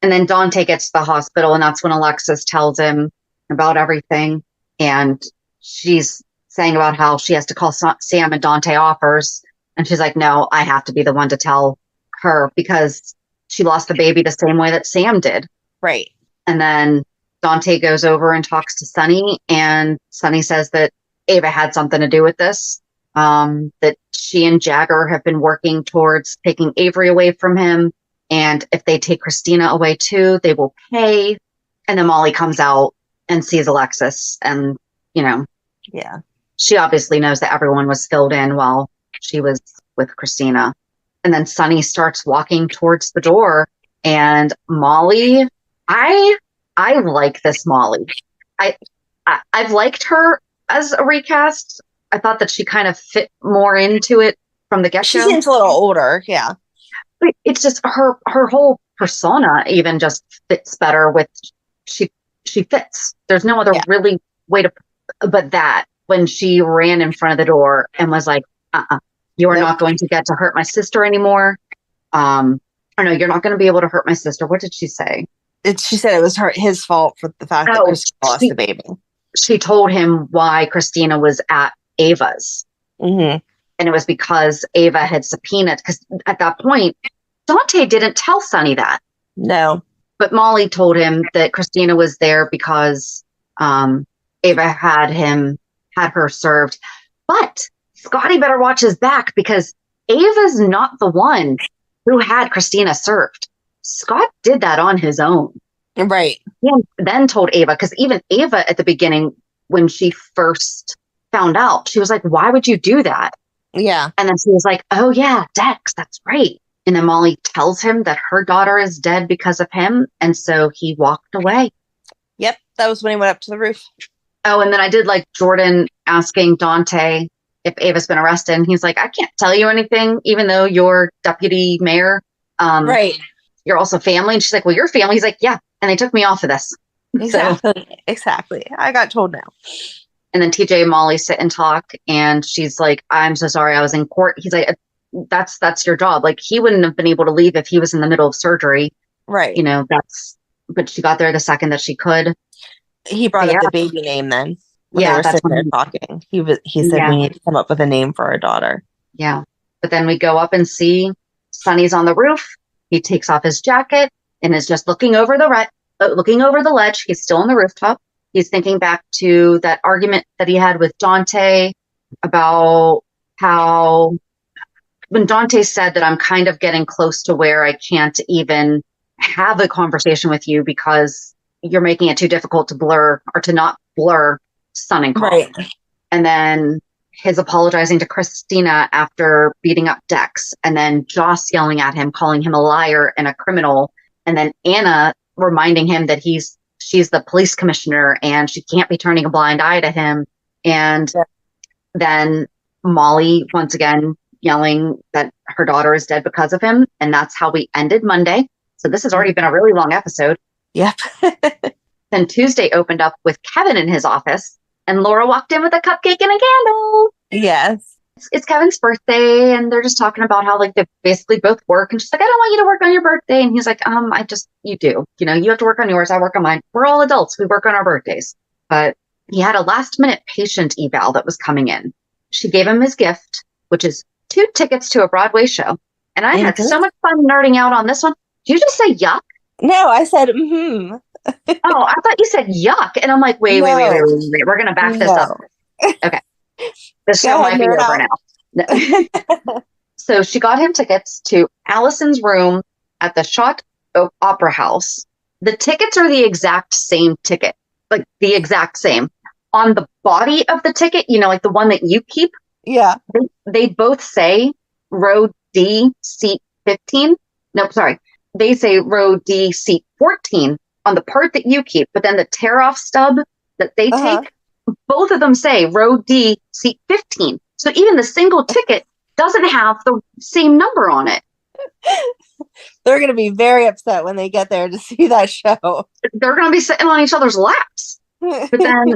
And then Dante gets to the hospital, and that's when Alexis tells him about everything. And she's saying about how she has to call Sam, and Dante offers. And she's like, no, I have to be the one to tell her because she lost the baby the same way that Sam did. Right. And then Dante goes over and talks to Sonny, and Sonny says that Ava had something to do with this, that she and Jagger have been working towards taking Avery away from him. And if they take Kristina away too, they will pay. And then Molly comes out and sees Alexis. And, yeah, she obviously knows that everyone was filled in while she was with Kristina. And then Sonny starts walking towards the door. And Molly, I like this Molly. I've liked her as a recast. I thought that she kind of fit more into it from the get-go. She seems a little older, yeah. But it's just her whole persona even just fits better with she fits. There's no other really way to, but that when she ran in front of the door and was like, you are not going to get to hurt my sister anymore. Or no, you're not going to be able to hurt my sister. What did she say? She said it was his fault for the fact that Kristina lost the baby. She told him why Kristina was at Ava's. Mm-hmm. And it was because Ava had subpoenaed, because at that point, Dante didn't tell Sonny that. No. But Molly told him that Kristina was there because Ava had her served. But Scotty better watch his back, because Ava's not the one who had Kristina served. Scott did that on his own. Right. He then told Ava, because even Ava at the beginning, when she first found out, she was like, why would you do that? Yeah. And then she was like, oh yeah, Dex, that's right. And then Molly tells him that her daughter is dead because of him. And so he walked away. Yep. That was when he went up to the roof. Oh, and then I did like Jordan asking Dante if Ava's been arrested. And he's like, I can't tell you anything, even though you're deputy mayor. Right. You're also family. And she's like, well, you're family. He's like, yeah. And they took me off of this. Exactly. So, exactly. I got told now. And then TJ and Molly sit and talk. And she's like, I'm so sorry, I was in court. He's like, that's your job. Like, he wouldn't have been able to leave if he was in the middle of surgery. Right. But she got there the second that she could. He brought up the baby name then. When they were sitting there talking. He said we need to come up with a name for our daughter. Yeah. But then we go up and see Sonny's on the roof. He takes off his jacket and is just looking over the ledge. He's still on the rooftop. He's thinking back to that argument that he had with Dante about how when Dante said that I'm kind of getting close to where I can't even have a conversation with you because you're making it too difficult to blur or to not blur son and call. Right. And then his apologizing to Kristina after beating up Dex, and then Joss yelling at him, calling him a liar and a criminal. And then Anna reminding him that she's the police commissioner and she can't be turning a blind eye to him. And then Molly once again yelling that her daughter is dead because of him. And that's how we ended Monday. So this has already been a really long episode. Yep. Then Tuesday opened up with Kevin in his office, and Laura walked in with a cupcake and a candle. Yes. It's Kevin's birthday, and they're just talking about how like they basically both work. And she's like, I don't want you to work on your birthday. And he's like, you do. You have to work on yours. I work on mine. We're all adults. We work on our birthdays. But he had a last minute patient eval that was coming in. She gave him his gift, which is 2 tickets to a Broadway show. And I had so much fun nerding out on this one. Did you just say yuck? No, I said, mm-hmm. Oh, I thought you said yuck. And I'm like, wait. We're going to back this up. Okay. This show might be over now. So she got him tickets to Allison's room at the Schott Opera House. The tickets are the exact same ticket, like the exact same. On the body of the ticket, like the one that you keep. Yeah. They both say row D, seat 15. No, sorry. They say row D, seat 14 on the part that you keep, but then the tear off stub that they take, both of them say row D, seat 15. So even the single ticket doesn't have the same number on it. They're going to be very upset when they get there to see that show. They're going to be sitting on each other's laps. But then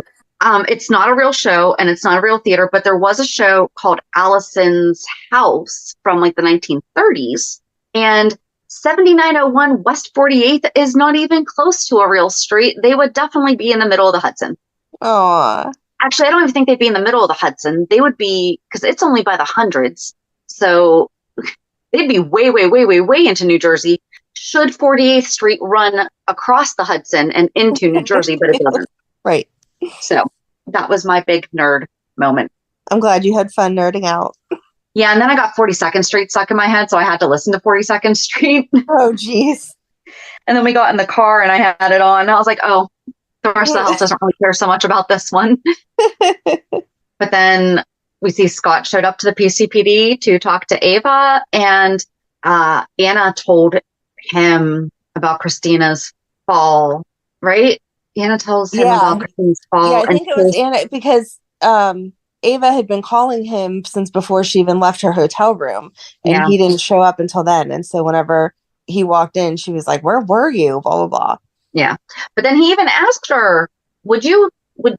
it's not a real show and it's not a real theater, but there was a show called Allison's House from like the 1930s. And 7901 West 48th is not even close to a real street. They would definitely be in the middle of the Hudson. Aw. Actually, I don't even think they'd be in the middle of the Hudson. They would be, because it's only by the hundreds. So they'd be way, way, way, way, way into New Jersey. Should 48th Street run across the Hudson and into New Jersey, but it doesn't. Right. So that was my big nerd moment. I'm glad you had fun nerding out. Yeah, and then I got 42nd Street stuck in my head, so I had to listen to 42nd Street. Oh, geez. And then we got in the car and I had it on. I was like, oh, the rest of the house doesn't really care so much about this one. But then we see Scott showed up to the PCPD to talk to Ava, and Anna told him about Kristina's fall, right? Anna tells him about Kristina's fall. Yeah, I think it was Anna, because Ava had been calling him since before she even left her hotel room, and he didn't show up until then. And so whenever he walked in, she was like, where were you? Blah, blah, blah. Yeah. But then he even asked her, did you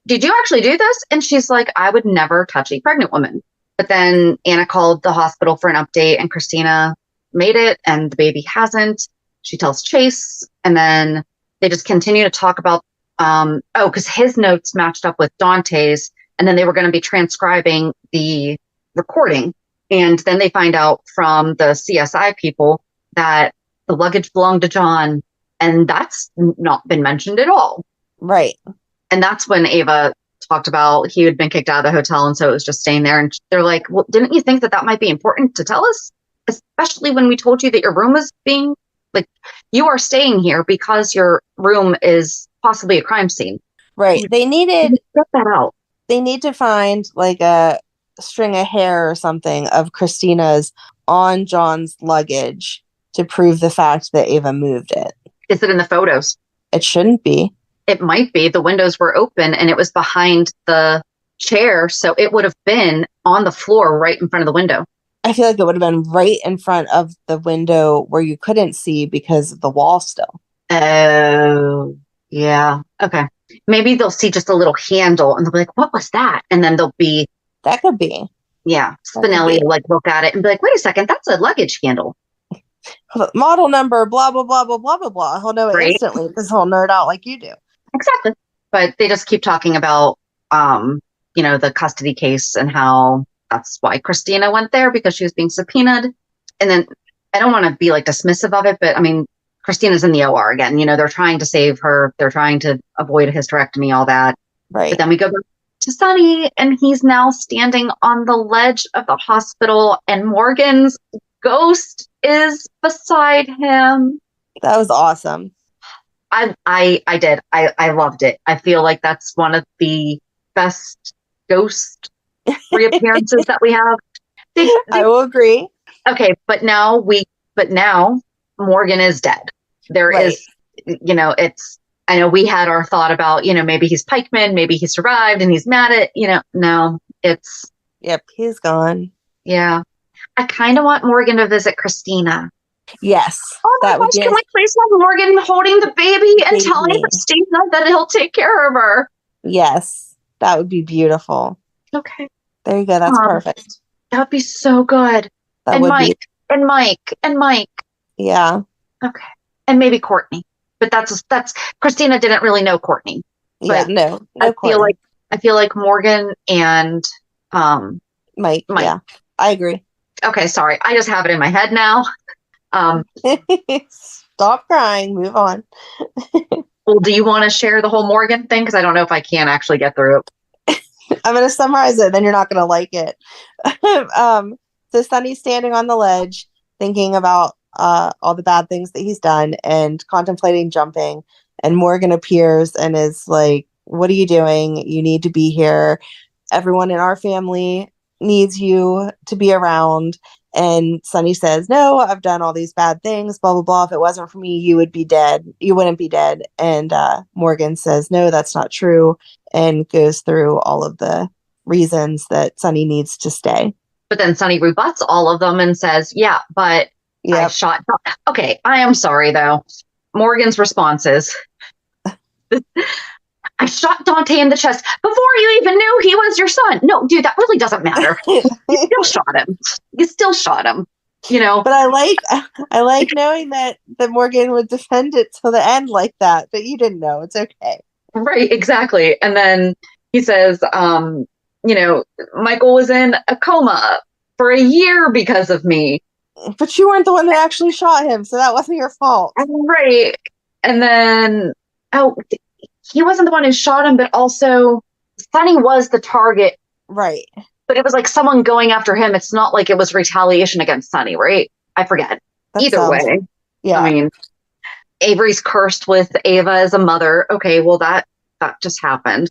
actually do this? And she's like, I would never touch a pregnant woman. But then Anna called the hospital for an update, and Kristina made it and the baby hasn't. She tells Chase, and then they just continue to talk about, because his notes matched up with Dante's, and then they were going to be transcribing the recording. And then they find out from the CSI people that the luggage belonged to John, and that's not been mentioned at all. Right. And that's when Ava talked about he had been kicked out of the hotel, and so it was just staying there. And they're like, well, didn't you think that might be important to tell us? Especially when we told you that your room was being, like, you are staying here because your room is possibly a crime scene. Right. They needed get that out. They need to find like a string of hair or something of Kristina's on John's luggage to prove the fact that Ava moved it. Is it in the photos? It shouldn't be. It might be. The windows were open and it was behind the chair, so it would have been on the floor right in front of the window. I feel like it would have been right in front of the window where you couldn't see because of the wall still. Oh, yeah. Okay. Maybe they'll see just a little handle and they'll be like, what was that? And then they'll be... That could be. Yeah. Spinelli will like look at it and be like, wait a second, that's a luggage handle. Model number, blah, blah, blah, blah, blah, blah, blah. He'll know it instantly because he'll nerd out like you do. Exactly. But they just keep talking about, the custody case and how that's why Kristina went there, because she was being subpoenaed. And then I don't want to be like dismissive of it, but I mean, Kristina's in the OR again. They're trying to save her. They're trying to avoid a hysterectomy, all that. Right. But then we go back to Sonny, and he's now standing on the ledge of the hospital, and Morgan's ghost is beside him. That was awesome. I did. I loved it. I feel like that's one of the best ghost reappearances that we have. I will agree. Okay, but now Morgan is dead. There is, I know we had our thought about, maybe he's pikeman, maybe he survived and he's mad at, no, it's. Yep, he's gone. Yeah. I kind of want Morgan to visit Kristina. Yes. Oh my That would gosh, be can nice. we please have Morgan holding the baby and telling Baby. Christina that he'll take care of her? Yes. That would be beautiful. Okay. There you go. That's perfect. That would be so good. That And would Mike, be. and Mike, and Mike. Yeah. Okay. And maybe Courtney. But that's Christina didn't really know Courtney. Yeah. But No. I feel Courtney. like Morgan and Mike. Mike. Yeah. I agree. Okay, sorry. I just have it in my head now. Stop crying. Move on. Well, do you want to share the whole Morgan thing? Because I don't know if I can actually get through it. I'm going to summarize it, then you're not going to like it. So Sonny's standing on the ledge, thinking about all the bad things that he's done and contemplating jumping. And Morgan appears and is like, "What are you doing? You need to be here. Everyone in our family needs you to be around." And Sonny says, "No, I've done all these bad things, blah, blah, blah. If it wasn't for me, you would be dead. You wouldn't be dead." And Morgan says, "No, that's not true," and goes through all of the reasons that Sonny needs to stay. But then Sonny rebuts all of them and says, "Yeah, but I shot." Okay, I am sorry, though. Morgan's response is, "I shot Dante in the chest before you even knew he was your son." No, dude, that really doesn't matter. You still shot him. You still shot him. You know. But I like knowing that Morgan would defend it till the end like that. But you didn't know. It's okay. Right, exactly. And then he says, Michael was in a coma for a year because of me. But you weren't the one that actually shot him, so that wasn't your fault. Right. And then, he wasn't the one who shot him, but also Sonny was the target. Right. But it was like someone going after him. It's not like it was retaliation against Sonny, right? I forget. Either way. Yeah. I mean, Avery's cursed with Ava as a mother. Okay, well, that just happened.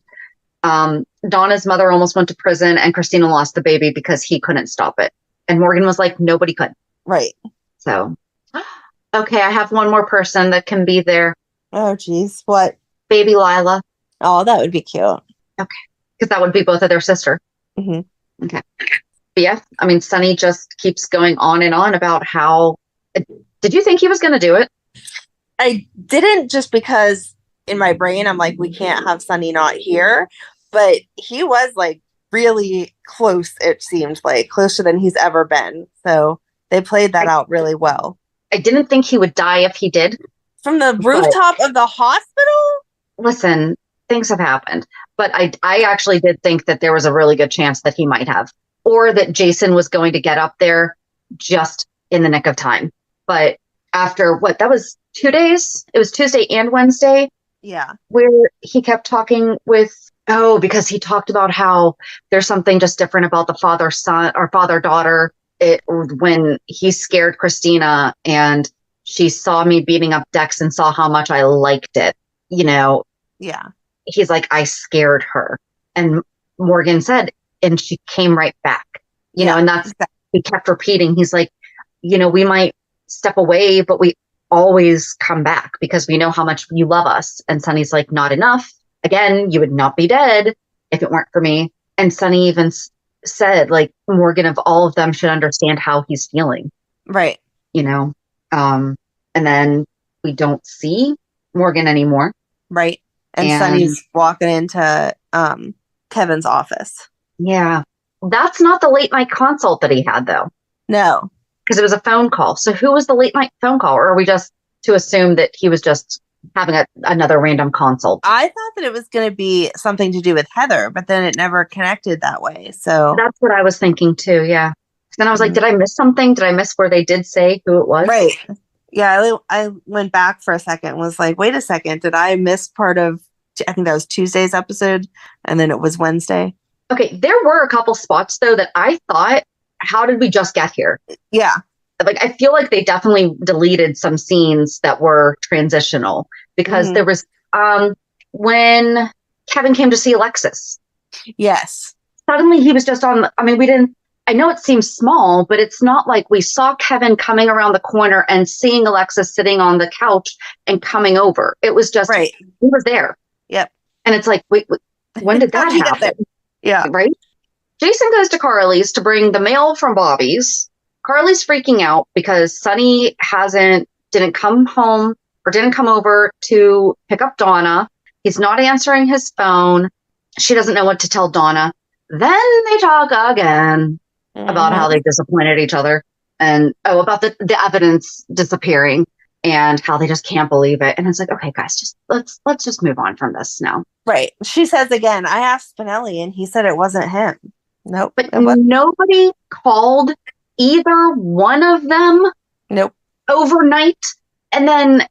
Donna's mother almost went to prison, and Kristina lost the baby because he couldn't stop it. And Morgan was like, nobody could. Right. So, okay, I have one more person that can be there. Oh, geez. What? Baby Lila. Oh, that would be cute. Okay. Because that would be both of their sister. Mm-hmm. Okay. But yeah, I mean, Sonny just keeps going on and on about how... Did you think he was going to do it? I didn't, just because in my brain, I'm like, we can't have Sonny not here. But he was like really close, it seemed like, closer than he's ever been. So they played that out really well. I didn't think he would die if he did. From the rooftop of the hospital? Listen, things have happened. But I actually did think that there was a really good chance that he might have. Or that Jason was going to get up there just in the nick of time. But after that was 2 days? It was Tuesday and Wednesday. Yeah. Where he kept talking with, because he talked about how there's something just different about the father-son or father-daughter. When he scared Kristina and she saw me beating up Dex and saw how much I liked it, Yeah. He's like, I scared her. And Morgan said, and she came right back, and that's, he kept repeating. He's like, we might step away, but we always come back because we know how much you love us. And Sonny's like, not enough. Again, you would not be dead if it weren't for me. And Sonny even said, like, Morgan of all of them should understand how he's feeling. Right. And then we don't see Morgan anymore. Right. And Sonny's walking into Kevin's office. Yeah. That's not the late night consult that he had, though. No. Because it was a phone call. So who was the late night phone call? Or are we just to assume that he was just having another random consult? I thought that it was going to be something to do with Heather, but then it never connected that way. So that's what I was thinking too. Yeah. Then I was like, did I miss something? Did I miss where they did say who it was? Right. Yeah. I went back for a second and was like, wait a second. Did I miss part of, I think that was Tuesday's episode. And then it was Wednesday. Okay. There were a couple spots though that I thought, how did we just get here? Yeah. Like, I feel like they definitely deleted some scenes that were transitional because there was, when Kevin came to see Alexis. Yes. Suddenly he was just I know it seems small, but it's not like we saw Kevin coming around the corner and seeing Alexis sitting on the couch and coming over. It was just, right. He was there. Yep. And it's like, wait when did that happen? Yeah. Right. Jason goes to Carly's to bring the mail from Bobby's. Carly's freaking out because Sonny didn't come home or didn't come over to pick up Donna. He's not answering his phone. She doesn't know what to tell Donna. Then they talk again about how they disappointed each other and about the evidence disappearing and how they just can't believe it. And it's like, okay, guys, just let's just move on from this now. Right. She says again, I asked Spinelli and he said it wasn't him. Nope. But nobody called either one of them. Nope. Overnight. And then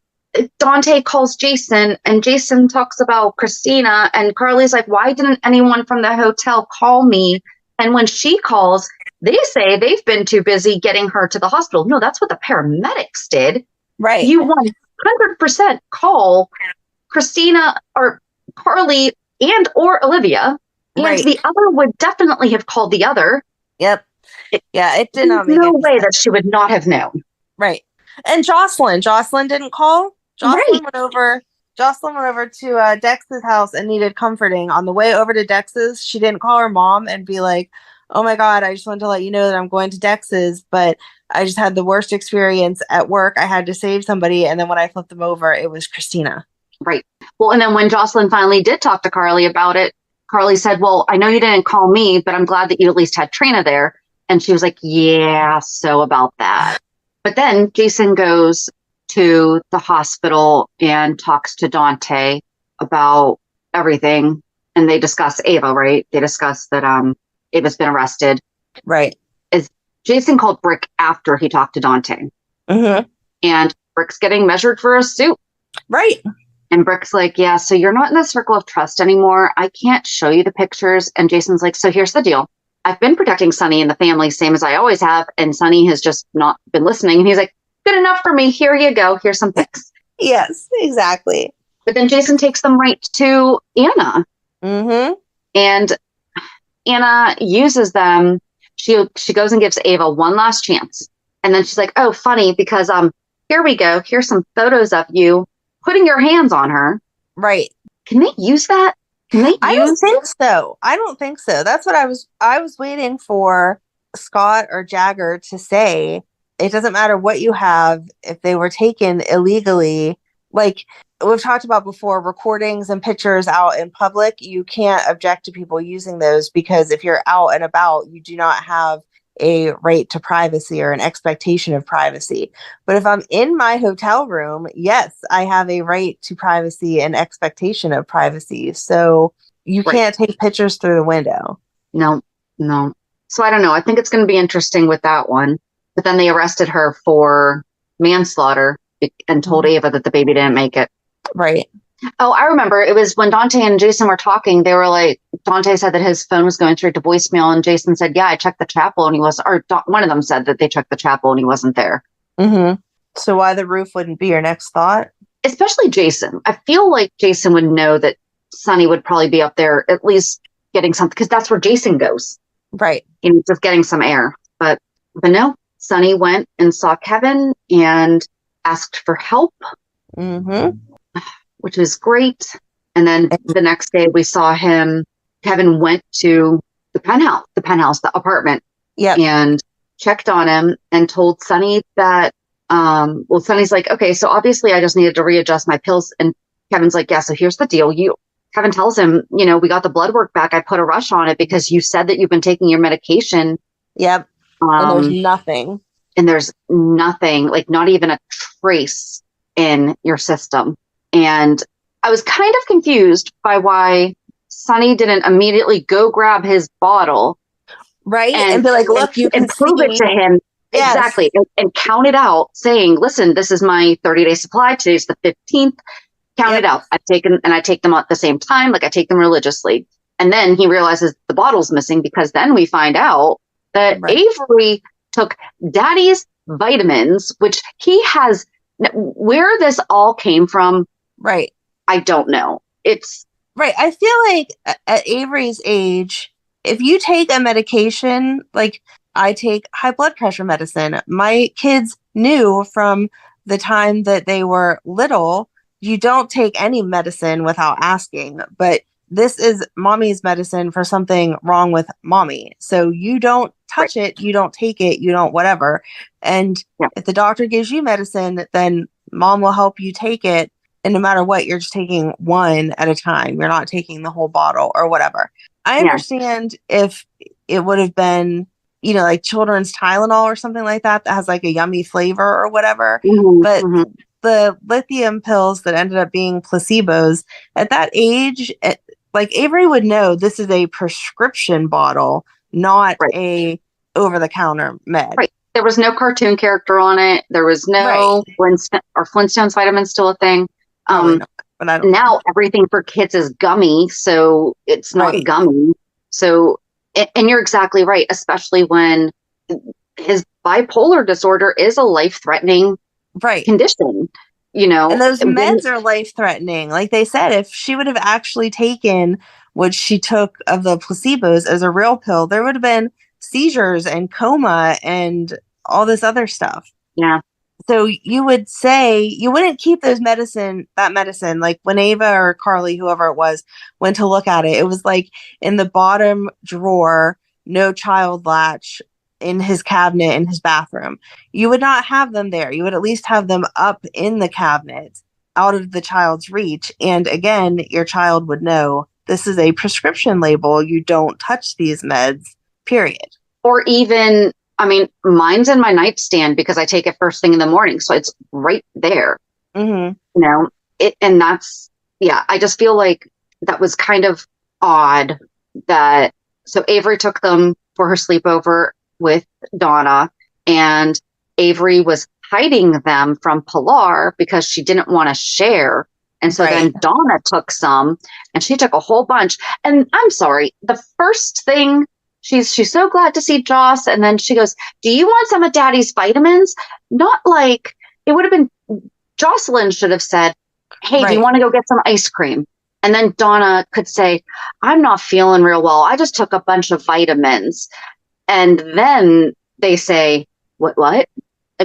Dante calls Jason and Jason talks about Kristina and Carly's like, why didn't anyone from the hotel call me? And when she calls, they say they've been too busy getting her to the hospital. No, that's what the paramedics did. Right. You 100% call Kristina or Carly and or Olivia. And Right. the other would definitely have called the other. Yep. It did not make no any way sense. that she would not have known. Right. And Jocelyn didn't call. Jocelyn went over to Dex's house and needed comforting. On the way over to Dex's, she didn't call her mom and be like, oh my God, I just wanted to let you know that I'm going to Dex's, but I just had the worst experience at work. I had to save somebody. And then when I flipped them over, it was Kristina. Right. Well, and then when Jocelyn finally did talk to Carly about it, Carly said, well, I know you didn't call me, but I'm glad that you at least had Trina there. And she was like, yeah, so about that. But then Jason goes to the hospital and talks to Dante about everything. And they discuss Ava, right? They discuss that Ava's been arrested. Right. Jason called Brick after he talked to Dante. Mm-hmm. And Brick's getting measured for a suit. Right. And Brick's like, yeah, so you're not in the circle of trust anymore. I can't show you the pictures. And Jason's like, so here's the deal. I've been protecting Sonny and the family, same as I always have. And Sonny has just not been listening. And he's like, good enough for me. Here you go. Here's some pics. Yes, exactly. But then Jason takes them right to Anna. Mm-hmm. And Anna uses them. She goes and gives Ava one last chance. And then she's like, oh, funny, because here we go. Here's some photos of you putting your hands on her. Right. Can they use that? I don't think so. That's what I was waiting for Scott or Jagger to say. It doesn't matter what you have. If they were taken illegally, like we've talked about before, recordings and pictures out in public, you can't object to people using those because if you're out and about, you do not have a right to privacy or an expectation of privacy. But if I'm in my hotel room, yes, I have a right to privacy and expectation of privacy. So you can't take pictures through the window. No. So I don't know. I think it's going to be interesting with that one. But then they arrested her for manslaughter and told Ava that the baby didn't make it. Right. Oh, I remember. It was when Dante and Jason were talking. They were like, Dante said that his phone was going straight to voicemail. And Jason said, yeah, I checked the chapel and he was, or one of them said that they checked the chapel and he wasn't there. Mm-hmm. So why the roof wouldn't be your next thought? Especially Jason. I feel like Jason would know that Sonny would probably be up there at least getting something because that's where Jason goes. Right. Just getting some air. But no, Sonny went and saw Kevin and asked for help. Mm-hmm. Which was great. And then the next day we saw him, Kevin went to the penthouse, the apartment, and checked on him and told Sonny that, Sonny's like, okay, so obviously I just needed to readjust my pills. And Kevin's like, yeah, so here's the deal. Kevin tells him, we got the blood work back. I put a rush on it because you said that you've been taking your medication. Yep. And there's nothing. And there's nothing, like not even a trace in your system. And I was kind of confused by why Sonny didn't immediately go grab his bottle. Right. And be like, look, you can prove it to him. Yes. Exactly. And count it out saying, listen, this is my 30-day supply. Today's the 15th. Count it out. I take them at the same time. Like I take them religiously. And then he realizes the bottle's missing because then we find out that Avery took Daddy's vitamins, which he has, where this all came from. Right. I don't know. It's right. I feel like at Avery's age, if you take a medication, like I take high blood pressure medicine, my kids knew from the time that they were little, you don't take any medicine without asking, but this is mommy's medicine for something wrong with mommy. So you don't touch it, you don't take it, you don't whatever. And if the doctor gives you medicine, then mom will help you take it. And no matter what, you're just taking one at a time. You're not taking the whole bottle or whatever. I understand if it would have been, you know, like children's Tylenol or something like that has like a yummy flavor or whatever. But the lithium pills that ended up being placebos at that age, like Avery would know this is a prescription bottle, not a over-the-counter med. Right. There was no cartoon character on it. There was no Flintstones vitamins still a thing. Not, but I don't now everything for kids is gummy, so it's not gummy. So, and you're exactly right, especially when his bipolar disorder is a life-threatening condition, you know. And those meds are life-threatening. Like they said, if she would have actually taken what she took of the placebos as a real pill, there would have been seizures and coma and all this other stuff. Yeah. So you would say you wouldn't keep that medicine, like when Ava or Carly, whoever it was, went to look at it, it was like in the bottom drawer, no child latch in his cabinet in his bathroom. You would not have them there. You would at least have them up in the cabinet out of the child's reach. And again, your child would know this is a prescription label. You don't touch these meds, period. Or even, I mean, mine's in my nightstand because I take it first thing in the morning. So it's right there, you know, and that's, I just feel like that was kind of odd that, so Avery took them for her sleepover with Donna, and Avery was hiding them from Pilar because she didn't want to share. And so then Donna took some and she took a whole bunch. And I'm sorry, the first thing she's so glad to see Joss. And then she goes, do you want some of Daddy's vitamins? Not like it would have been Jocelyn should have said, hey, do you want to go get some ice cream? And then Donna could say, I'm not feeling real well. I just took a bunch of vitamins. And then they say, what? Like,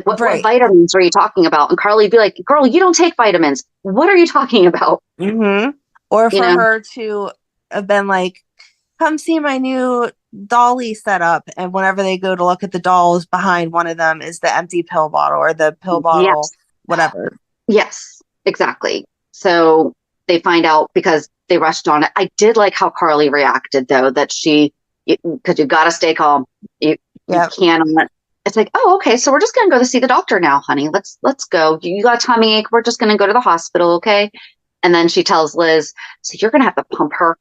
what vitamins are you talking about? And Carly'd be like, girl, you don't take vitamins. What are you talking about? Or for her to have been like, come see my new dolly setup. And whenever they go to look at the dolls, behind one of them is the empty pill bottle or the pill bottle, whatever. Yes, exactly. So they find out because they rushed on it. I did like how Carly reacted, though, that because you got to stay calm. You can't. It's like, oh, okay. So we're just going to go to see the doctor now, honey. Let's go. You got a tummy ache. We're just going to go to the hospital. Okay. And then she tells Liz, so you're going to have to pump her.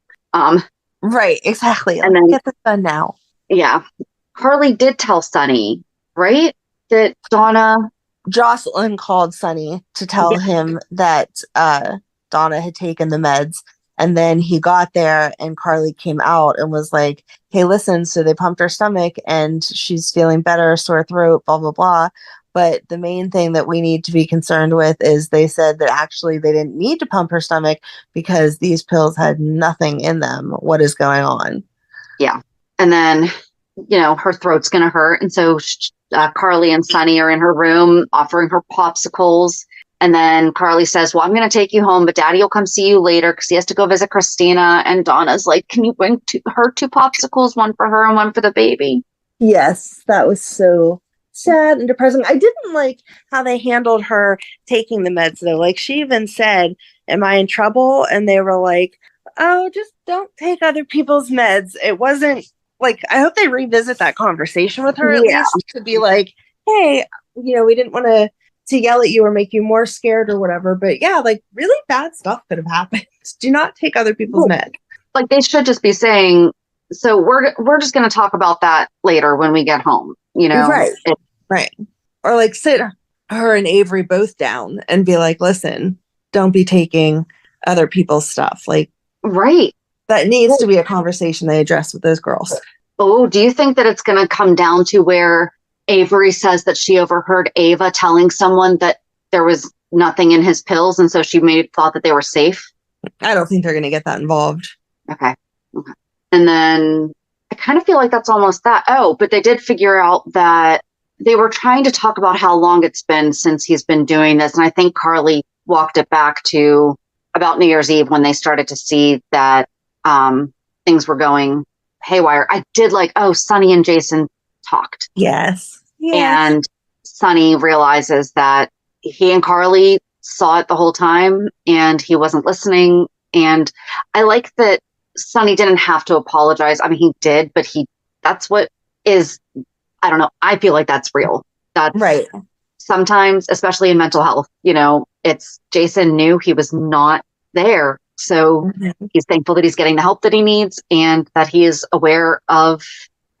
Right. Exactly. And then get this done now. Yeah. Carly did tell Sonny, right? That Jocelyn called Sonny to tell him that Donna had taken the meds. And then he got there and Carly came out and was like, hey, listen, so they pumped her stomach and she's feeling better, sore throat, blah, blah, blah. But the main thing that we need to be concerned with is they said that actually they didn't need to pump her stomach because these pills had nothing in them. What is going on? Yeah. And then, her throat's going to hurt. And so Carly and Sonny are in her room offering her popsicles. And then Carly says, well, I'm going to take you home, but Daddy will come see you later because he has to go visit Kristina. And Donna's like, can you bring her 2 popsicles, one for her and one for the baby? Yes, that was so sad and depressing. I didn't like how they handled her taking the meds, though. Like, she even said, am I in trouble? And they were like, oh, just don't take other people's meds. It wasn't like, I hope they revisit that conversation with her at least to be like, hey, we didn't want to yell at you or make you more scared or whatever. But yeah, like really bad stuff could have happened. Do not take other people's meds. Like they should just be saying, so we're just going to talk about that later when we get home, Right. Or like sit her and Avery both down and be like, listen, don't be taking other people's stuff. Like, that needs to be a conversation they address with those girls. Oh, do you think that it's going to come down to where Avery says that she overheard Ava telling someone that there was nothing in his pills, and so she thought that they were safe? I don't think they're going to get that involved. Okay. And then I kind of feel like that's almost that. Oh, but they did figure out that they were trying to talk about how long it's been since he's been doing this. And I think Carly walked it back to about New Year's Eve when they started to see that things were going haywire. I did like, Sonny and Jason talked. Yes. And Sonny realizes that he and Carly saw it the whole time and he wasn't listening. And I like that Sonny didn't have to apologize. I mean, he did, but that's what is, I don't know. I feel like that's real. That's right. Sometimes, especially in mental health, it's Jason knew he was not there. So he's thankful that he's getting the help that he needs and that he is aware of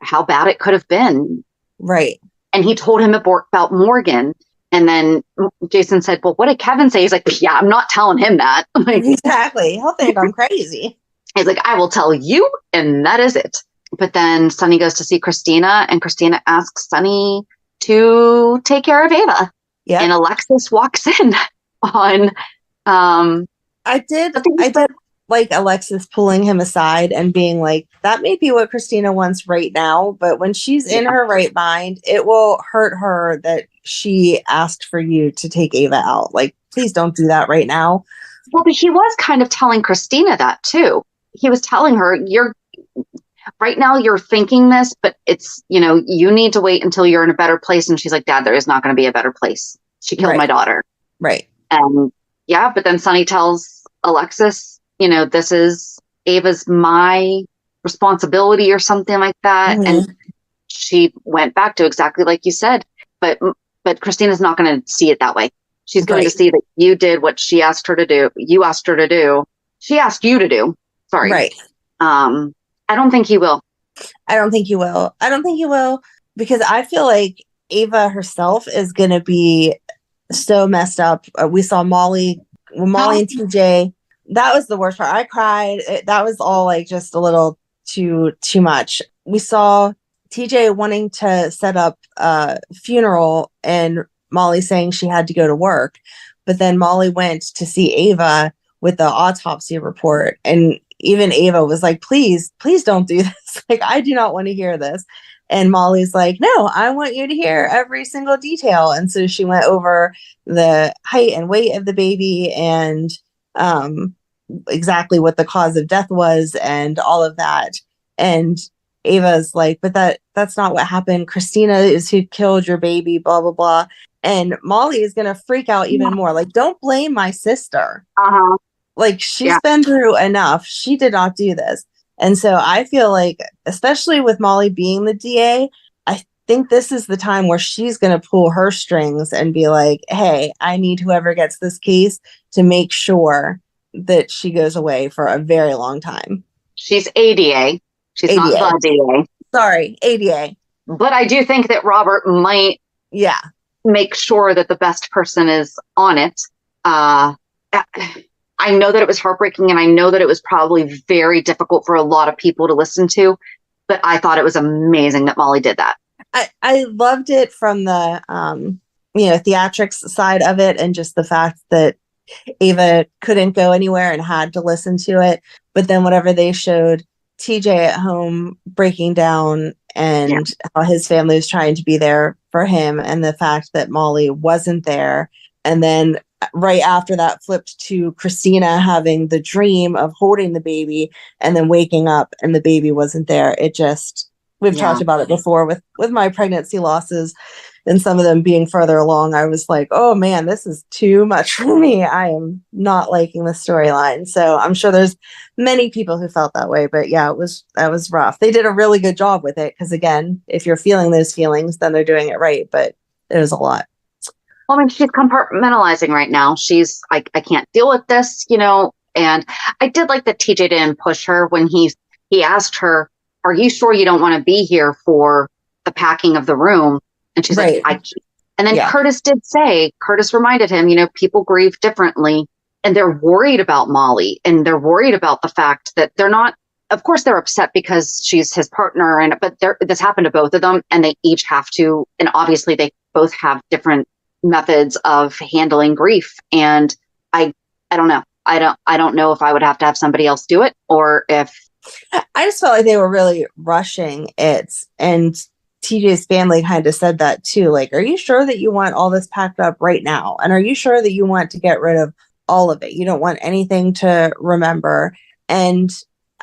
how bad it could have been. Right. And he told him about Morgan. And then Jason said, well, what did Kevin say? He's like, yeah, I'm not telling him that. Exactly. He'll think I'm crazy. He's like, I will tell you. And that is it. But then Sonny goes to see Kristina and Kristina asks Sonny to take care of Ava. Yeah. And Alexis walks in on, I did like Alexis pulling him aside and being like, that may be what Kristina wants right now, but when she's in her right mind, it will hurt her that she asked for you to take Ava out. Like, please don't do that right now. Well, but he was kind of telling Kristina that too. He was telling her, right now you're thinking this, but it's, you need to wait until you're in a better place. And she's like, Dad, there is not going to be a better place. She killed my daughter. Right. And but then Sonny tells Alexis, this is my responsibility or something like that. Mm-hmm. And she went back to exactly like you said, but Kristina's not going to see it that way. She's going to see that you did what she asked her to do. You asked her to do. She asked you to do. Sorry. Right. I don't think he will. I don't think you will because I feel like Ava herself is going to be so messed up. We saw Molly and TJ. That was the worst part. I cried. That was all like just a little too much. We saw TJ wanting to set up a funeral and Molly saying she had to go to work. But then Molly went to see Ava with the autopsy report. And even Ava was like, please don't do this. Like, I do not want to hear this. And Molly's like, no, I want you to hear every single detail. And so she went over the height and weight of the baby and exactly what the cause of death was and all of that. And Ava's like, but that's not what happened. Kristina is who killed your baby, blah, blah, blah. And Molly is going to freak out even more. Like, don't blame my sister. Uh-huh. Like, she's been through enough. She did not do this. And so I feel like, especially with Molly being the DA, I think this is the time where she's going to pull her strings and be like, hey, I need whoever gets this case to make sure that she goes away for a very long time. She's ADA. She's ADA. not the DA. Sorry, ADA. But I do think that Robert might make sure that the best person is on it. I know that it was heartbreaking and I know that it was probably very difficult for a lot of people to listen to, but I thought it was amazing that Molly did that. I loved it from the, theatrics side of it and just the fact that Ava couldn't go anywhere and had to listen to it. But then whatever they showed TJ at home breaking down and how his family was trying to be there for him and the fact that Molly wasn't there. And then right after that flipped to Kristina having the dream of holding the baby and then waking up and the baby wasn't there. It just, we've talked about it before with my pregnancy losses and some of them being further along. I was like, oh man, this is too much for me. I am not liking the storyline. So I'm sure there's many people who felt that way, but that was rough. They did a really good job with it. Cause again, if you're feeling those feelings, then they're doing it right. But it was a lot. Well, I mean, she's compartmentalizing right now. She's, I can't deal with this, and I did like that TJ didn't push her when he asked her, are you sure you don't want to be here for the packing of the room? And she's like, and then Curtis reminded him, people grieve differently and they're worried about Molly and they're worried about the fact that they're not, of course they're upset because she's his partner but this happened to both of them and they each have to, and obviously they both have different methods of handling grief. And I don't know. I don't know if I would have to have somebody else do it or if I just felt like they were really rushing it. And TJ's family kind of said that too. Like, are you sure that you want all this packed up right now? And are you sure that you want to get rid of all of it? You don't want anything to remember. And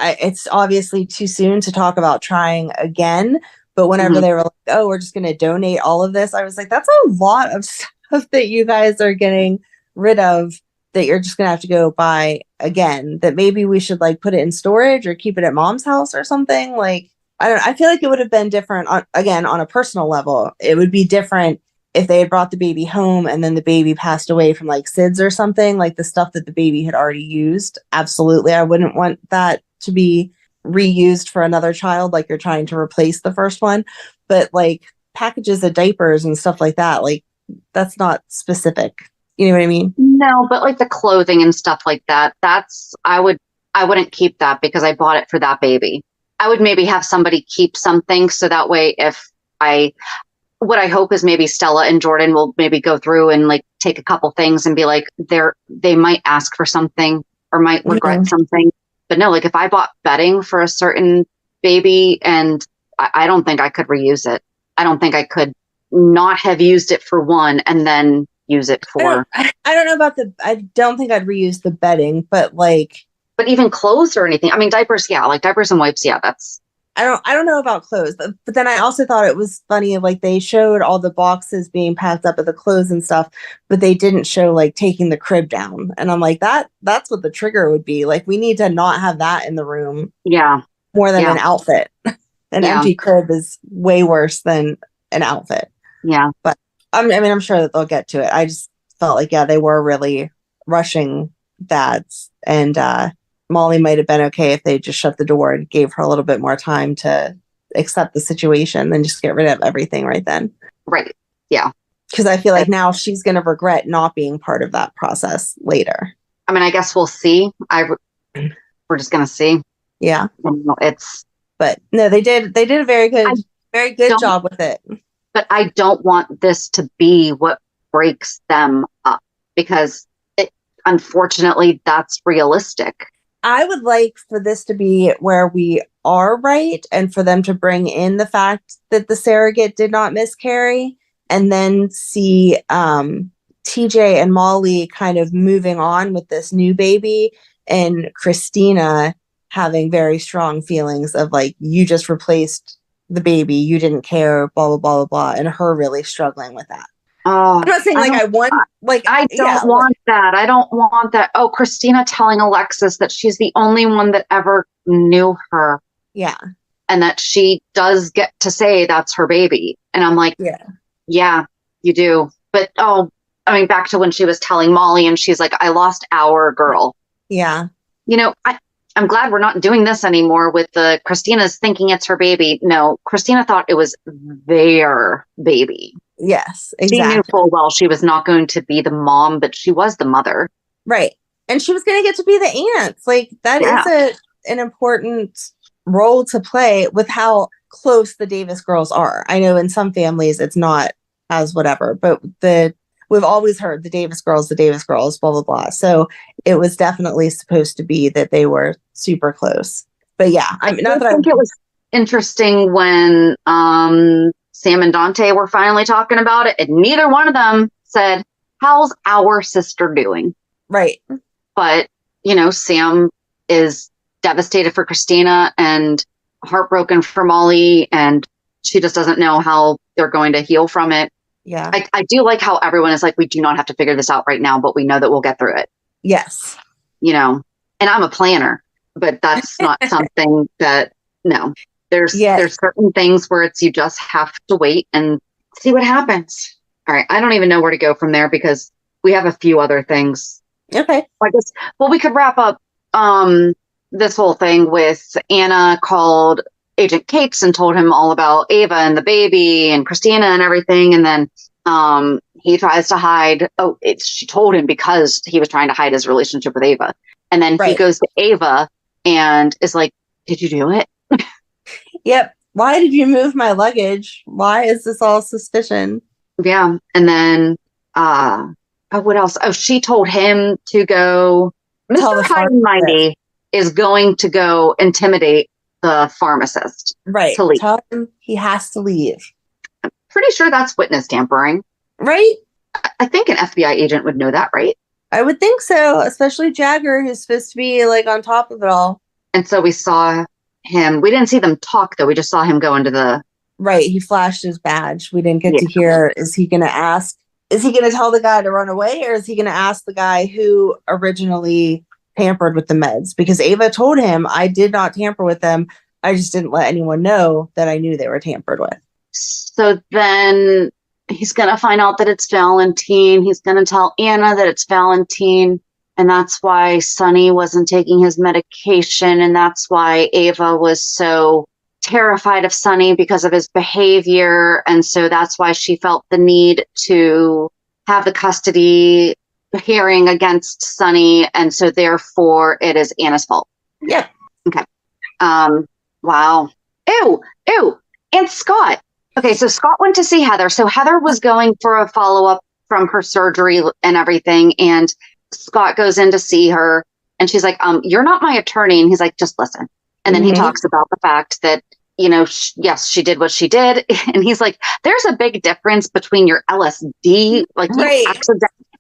it's obviously too soon to talk about trying again, But whenever Mhm. they were like, oh, we're just going to donate all of this, I was like, that's a lot of stuff that you guys are getting rid of that you're just going to have to go buy again, that maybe we should like put it in storage or keep it at mom's house or something. Like, I feel like it would have been different again, on a personal level. It would be different if they had brought the baby home and then the baby passed away from like SIDS or something, like the stuff that the baby had already used. Absolutely. I wouldn't want that to be reused for another child, like you're trying to replace the first one. But like packages of diapers and stuff like that, like that's not specific. You know what I mean? No, but like the clothing and stuff like that, I wouldn't keep that because I bought it for that baby. I would maybe have somebody keep something so that way what I hope is maybe Stella and Jordan will maybe go through and like take a couple things and be like, they might ask for something or might regret something. But no, like if I bought bedding for a certain baby and I don't think I could reuse it. I don't think I could not have used it for one and then use it for. I don't know about I don't think I'd reuse the bedding, but like. But even clothes or anything. I mean, diapers, yeah, like diapers and wipes, yeah, that's. I don't know about clothes, but then I also thought it was funny, like they showed all the boxes being packed up of the clothes and stuff, but they didn't show like taking the crib down. And I'm like, that's what the trigger would be. Like we need to not have that in the room. Yeah. More than an outfit. An empty crib is way worse than an outfit. Yeah. But I'm sure that they'll get to it. I just felt like, they were really rushing that. And Molly might have been okay if they just shut the door and gave her a little bit more time to accept the situation than just get rid of everything right then. Right. Yeah. Because I feel like now she's going to regret not being part of that process later. I mean, I guess we'll see. We're just going to see. Yeah. But no, they did a very good job with it. But I don't want this to be what breaks them up because unfortunately that's realistic. I would like for this to be where we are right and for them to bring in the fact that the surrogate did not miscarry and then see TJ and Molly kind of moving on with this new baby and Kristina having very strong feelings of like, you just replaced the baby, you didn't care, blah, blah, blah, blah, blah, and her really struggling with that. I'm not saying I want I don't want that. I don't want that. Oh, Kristina telling Alexis that she's the only one that ever knew her. Yeah. And that she does get to say that's her baby. And I'm like, yeah, you do. But back to when she was telling Molly and she's like, I lost our girl. Yeah. You know, I'm glad we're not doing this anymore with the Kristina's thinking it's her baby. No, Kristina thought it was their baby. Yes, exactly. She knew full well she was not going to be the mom, but she was the mother. Right. And she was going to get to be the aunt. Like that is an important role to play with how close the Davis girls are. I know in some families it's not as whatever, but we've always heard the Davis girls, blah, blah, blah. So it was definitely supposed to be that they were super close. But yeah, I think it was interesting when Sam and Dante were finally talking about it, and neither one of them said, how's our sister doing? Right. But, Sam is devastated for Kristina and heartbroken for Molly, and she just doesn't know how they're going to heal from it. Yeah. I do like how everyone is like, we do not have to figure this out right now, but we know that we'll get through it. Yes. And I'm a planner, but that's not something that, no. There's certain things where you just have to wait and see what happens. All right. I don't even know where to go from there because we have a few other things. Okay. I guess, we could wrap up this whole thing with Anna called Agent Cates and told him all about Ava and the baby and Kristina and everything. And then he tries to hide. She told him because he was trying to hide his relationship with Ava. And then he goes to Ava and is like, did you do it? Yep. Why did you move my luggage? Why is this all suspicion? Yeah. And then, what else? Oh, she told him to go. Mr. High and Mighty is going to go intimidate the pharmacist. Right. To leave. Tell him he has to leave. I'm pretty sure that's witness tampering. Right. I think an FBI agent would know that, right? I would think so, especially Jagger, who's supposed to be like on top of it all. And so we saw him. We didn't see them talk, though. We just saw him go into the Right. He flashed his badge. We didn't get to hear. Is he going to tell the guy to run away, or is he going to ask the guy who originally tampered with the meds? Because Ava told him, I did not tamper with them. I just didn't let anyone know that I knew they were tampered with. So then he's going to find out that it's Valentine. He's going to tell Anna that it's Valentine. And that's why Sonny wasn't taking his medication. And that's why Ava was so terrified of Sonny because of his behavior. And so that's why she felt the need to have the custody hearing against Sonny. And so therefore it is Anna's fault. Yeah. Okay. Wow. Ew. And Scott. Okay. So Scott went to see Heather. So Heather was going for a follow-up from her surgery and everything. And Scott goes in to see her and she's like, you're not my attorney. And he's like, just listen. And then he talks about the fact that, yes, she did what she did. And he's like, there's a big difference between your LSD, like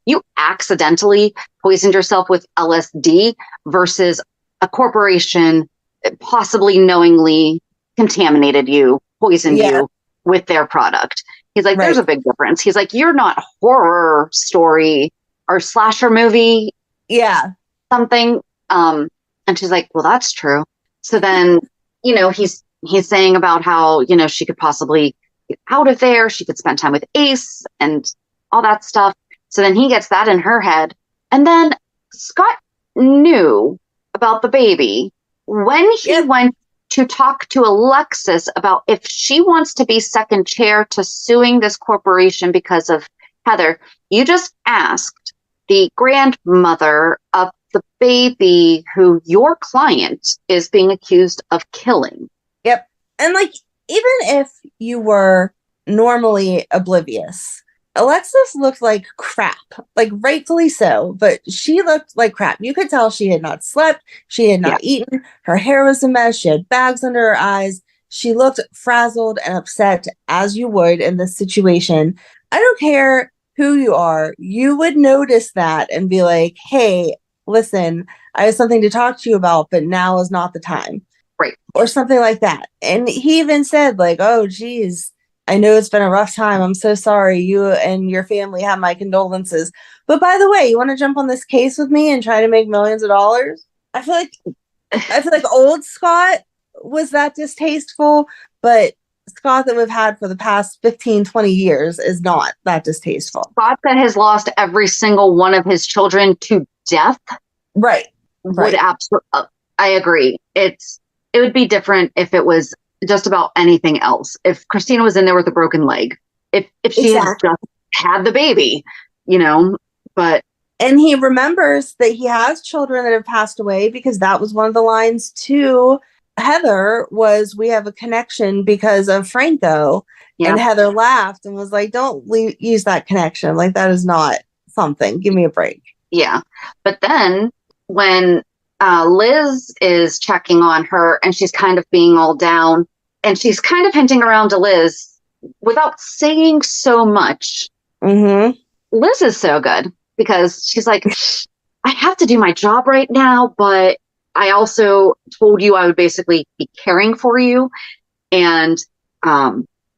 you accidentally poisoned yourself with LSD versus a corporation possibly knowingly contaminated you, poisoned you with their product. He's like, there's a big difference. He's like, you're not horror story or slasher movie. Yeah. Something. And she's like, well, that's true. So then, he's saying about how, she could possibly get out of there. She could spend time with Ace and all that stuff. So then he gets that in her head. And then Scott knew about the baby when he went to talk to Alexis about if she wants to be second chair to suing this corporation because of Heather. You just asked the grandmother of the baby who your client is being accused of killing. Yep. And even if you were normally oblivious, Alexis looked like crap, rightfully so, but she looked like crap. You could tell she had not slept. She had not eaten. Her hair was a mess. She had bags under her eyes. She looked frazzled and upset, as you would in this situation. I don't care who you are. You would notice that and be like, hey, listen, I have something to talk to you about, but now is not the time. Right. Or something like that. And he even said, oh, geez, I know it's been a rough time. I'm so sorry. You and your family have my condolences. But by the way, you want to jump on this case with me and try to make millions of dollars? I feel like old Scott was that distasteful, but Scott that we've had for the past 15, 20 years is not that distasteful. Scott that has lost every single one of his children to death. Right. Would absolutely. I agree. It would be different if it was just about anything else. If Kristina was in there with a broken leg, if she had just had the baby, but. And he remembers that he has children that have passed away because that was one of the lines to Heather was, we have a connection because of Franco. Yeah. And Heather laughed and was like, don't use that connection. That is not something. Give me a break. Yeah. But then when Liz is checking on her and she's kind of being all down and she's kind of hinting around to Liz without saying so much. Mm-hmm. Liz is so good because she's like, I have to do my job right now, but I also told you I would basically be caring for you. And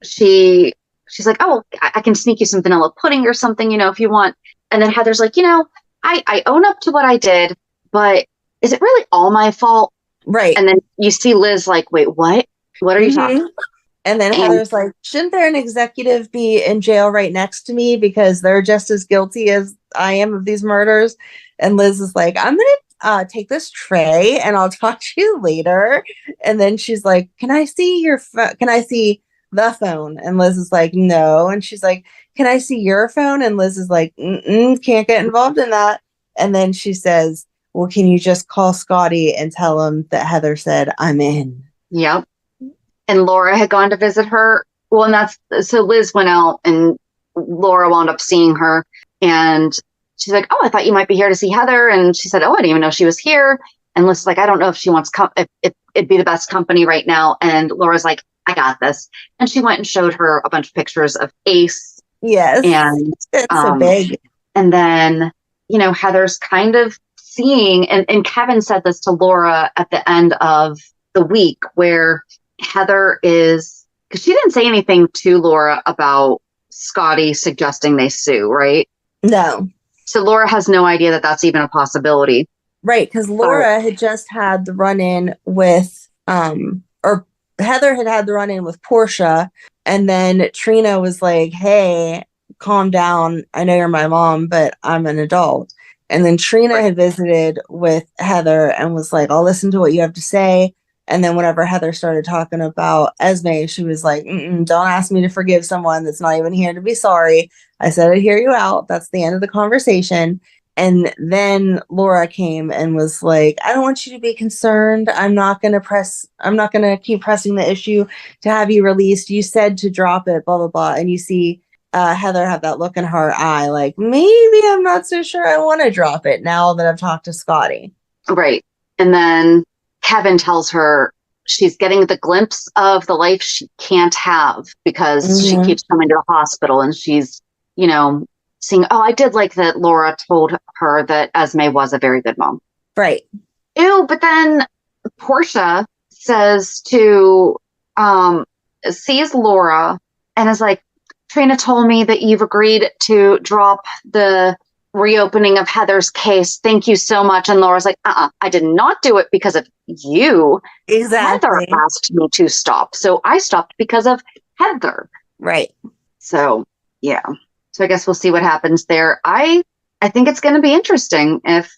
she's like, oh, I can sneak you some vanilla pudding or something, if you want. And then Heather's like, I own up to what I did, but is it really all my fault? Right. And then you see Liz like, wait, what? What are you talking about? And then Heather's like, shouldn't there an executive be in jail right next to me because they're just as guilty as I am of these murders? And Liz is like, I'm going to take this tray and I'll talk to you later. And then she's like, can I see can I see the phone? And Liz is like, no. And she's like, can I see your phone? And Liz is like, can't get involved in that. And then she says, well, can you just call Scotty and tell him that Heather said, I'm in? Yep. And Laura had gone to visit her. Well, and so Liz went out and Laura wound up seeing her. And she's like, oh, I thought you might be here to see Heather. And she said, oh, I didn't even know she was here. And Liz is like, I don't know if she wants, if it'd be the best company right now. And Laura's like, I got this. And she went and showed her a bunch of pictures of Ace. Yes. And it's so big. And then, Heather's kind of seeing, and Kevin said this to Laura at the end of the week where Heather is because she didn't say anything to Laura about Scotty suggesting they sue, right? No. So Laura has no idea that that's even a possibility. Right, because Laura had just had the run-in with, or Heather had the run-in with Portia, and then Trina was like, hey, calm down. I know you're my mom, but I'm an adult. And then Trina had visited with Heather and was like, I'll listen to what you have to say. And then whenever Heather started talking about Esme, she was like, don't ask me to forgive someone that's not even here to be sorry. I said I'd hear you out. That's the end of the conversation. And then Laura came and was like, I don't want you to be concerned. I'm not going to keep pressing the issue to have you released. You said to drop it, blah, blah, blah. And you see Heather have that look in her eye, like, maybe I'm not so sure I want to drop it now that I've talked to Scotty. Right. And then Kevin tells her she's getting the glimpse of the life she can't have because she keeps coming to the hospital and she's, seeing, I did like that Laura told her that Esme was a very good mom. Right. Ew, but then Portia sees Laura and is like, Trina told me that you've agreed to drop the reopening of Heather's case. Thank you so much. And Laura's like, I did not do it because of you. Exactly. Heather asked me to stop. So I stopped because of Heather. Right. So, yeah. So I guess we'll see what happens there. I think it's going to be interesting if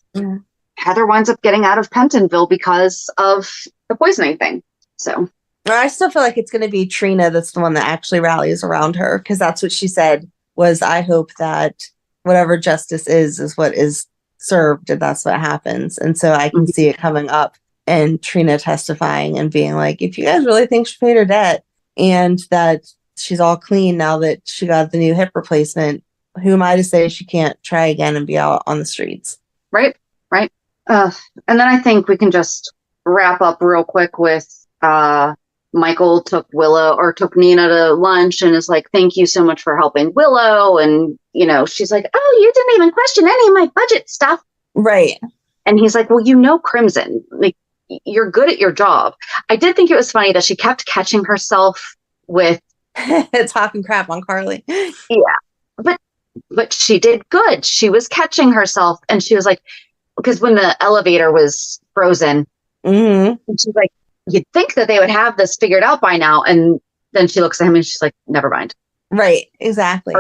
Heather winds up getting out of Pentonville because of the poisoning thing. So I still feel like it's going to be Trina that's the one that actually rallies around her, because that's what she said was, I hope that whatever justice is what is served, and that's what happens. And so I can see it coming up and Trina testifying and being like, if you guys really think she paid her debt and that she's all clean now that she got the new hip replacement, who am I to say she can't try again and be out on the streets? Right. And then I think we can just wrap up real quick with Michael took Nina to lunch and is like, thank you so much for helping Willow. And, she's like, oh, you didn't even question any of my budget stuff. Right. And he's like, well, Crimson, like, you're good at your job. I did think it was funny that she kept catching herself with talking crap on Carly. Yeah. But she did good. She was catching herself and she was like, because when the elevator was frozen, and she's like, you'd think that they would have this figured out by now. And then she looks at him and she's like, never mind. Right. Exactly.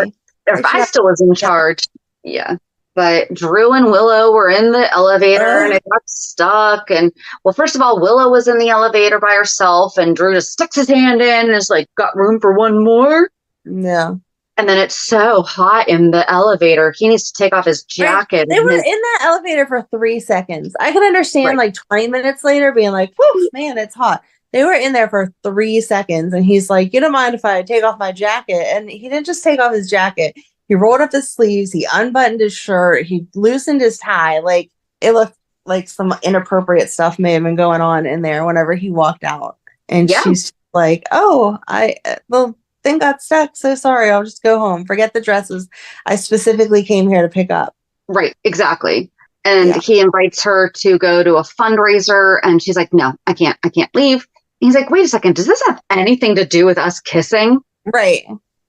Or if I still was in charge. Yeah. But Drew and Willow were in the elevator and it got stuck. And well, first of all, Willow was in the elevator by herself and Drew just sticks his hand in and is like, got room for one more? Yeah. And then it's so hot in the elevator. He needs to take off his jacket. They were in that elevator for 3 seconds. I could understand like 20 minutes later being like, whoo, man, it's hot. They were in there for 3 seconds. And he's like, you don't mind if I take off my jacket? And he didn't just take off his jacket. He rolled up his sleeves. He unbuttoned his shirt. He loosened his tie. Like, it looked like some inappropriate stuff may have been going on in there whenever he walked out. And she's like, oh, the thing got stuck. So sorry. I'll just go home. Forget the dresses. I specifically came here to pick up. Right. Exactly. And he invites her to go to a fundraiser. And she's like, no, I can't leave. He's like, wait a second. Does this have anything to do with us kissing? Right.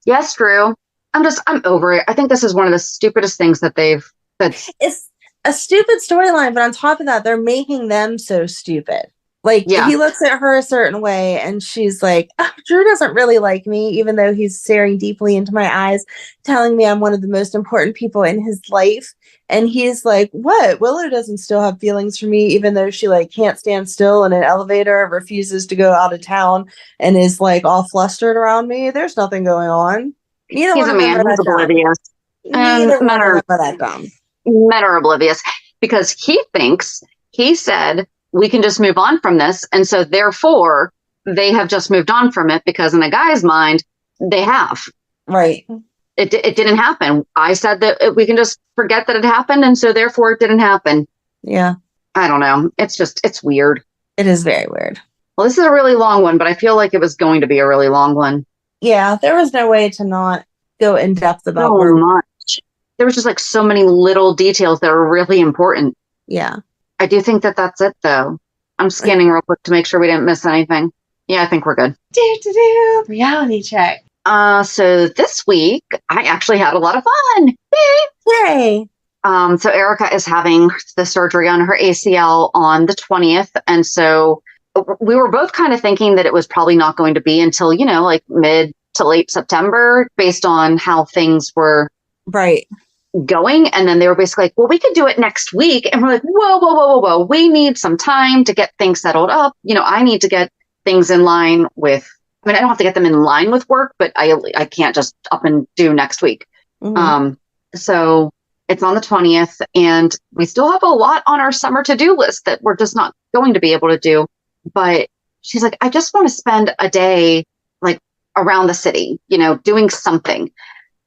Yes, Drew. I'm over it. I think this is one of the stupidest things it's a stupid storyline, but on top of that, they're making them so stupid. Like, he looks at her a certain way and she's like, oh, Drew doesn't really like me, even though he's staring deeply into my eyes, telling me I'm one of the most important people in his life. And he's like, what? Willow doesn't still have feelings for me, even though she like can't stand still in an elevator, refuses to go out of town, and is like all flustered around me. There's nothing going on. He's a man. He's oblivious. Men are oblivious because he said we can just move on from this. And so therefore they have just moved on from it because in a guy's mind, they have. Right. It didn't happen. I said that we can just forget that it happened. And so therefore it didn't happen. Yeah. I don't know. It's weird. It is very weird. Well, this is a really long one, but I feel like it was going to be a really long one. Yeah, there was no way to not go in depth about much. There was just like so many little details that are really important. Yeah. I do think that that's it, though. I'm scanning real quick to make sure we didn't miss anything. Yeah, I think we're good. Reality check. So this week I actually had a lot of fun. Yay! So Erica is having the surgery on her ACL on the 20th. And so we were both kind of thinking that it was probably not going to be until, like mid to late September based on how things were Right. going. And then they were basically like, well, we could do it next week. And we're like, whoa. We need some time to get things settled up. I need to get things in line with, I don't have to get them in line with work, but I can't just up and do next week. Mhm. So it's on the 20th and we still have a lot on our summer to-do list that we're just not going to be able to do. But she's like, I just want to spend a day like around the city, doing something.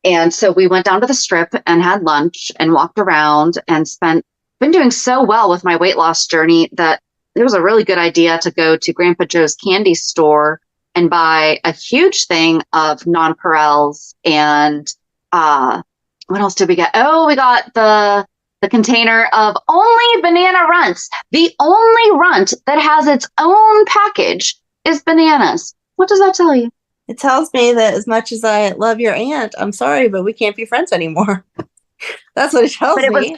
And so we went down to the Strip and had lunch and walked around and been doing so well with my weight loss journey that it was a really good idea to go to Grandpa Joe's candy store and buy a huge thing of nonpareils and, what else did we get? Oh, we got the container of only banana runts. The only runt that has its own package is bananas. What does that tell you? It tells me that as much as I love your aunt, I'm sorry, but we can't be friends anymore. That's what it tells me.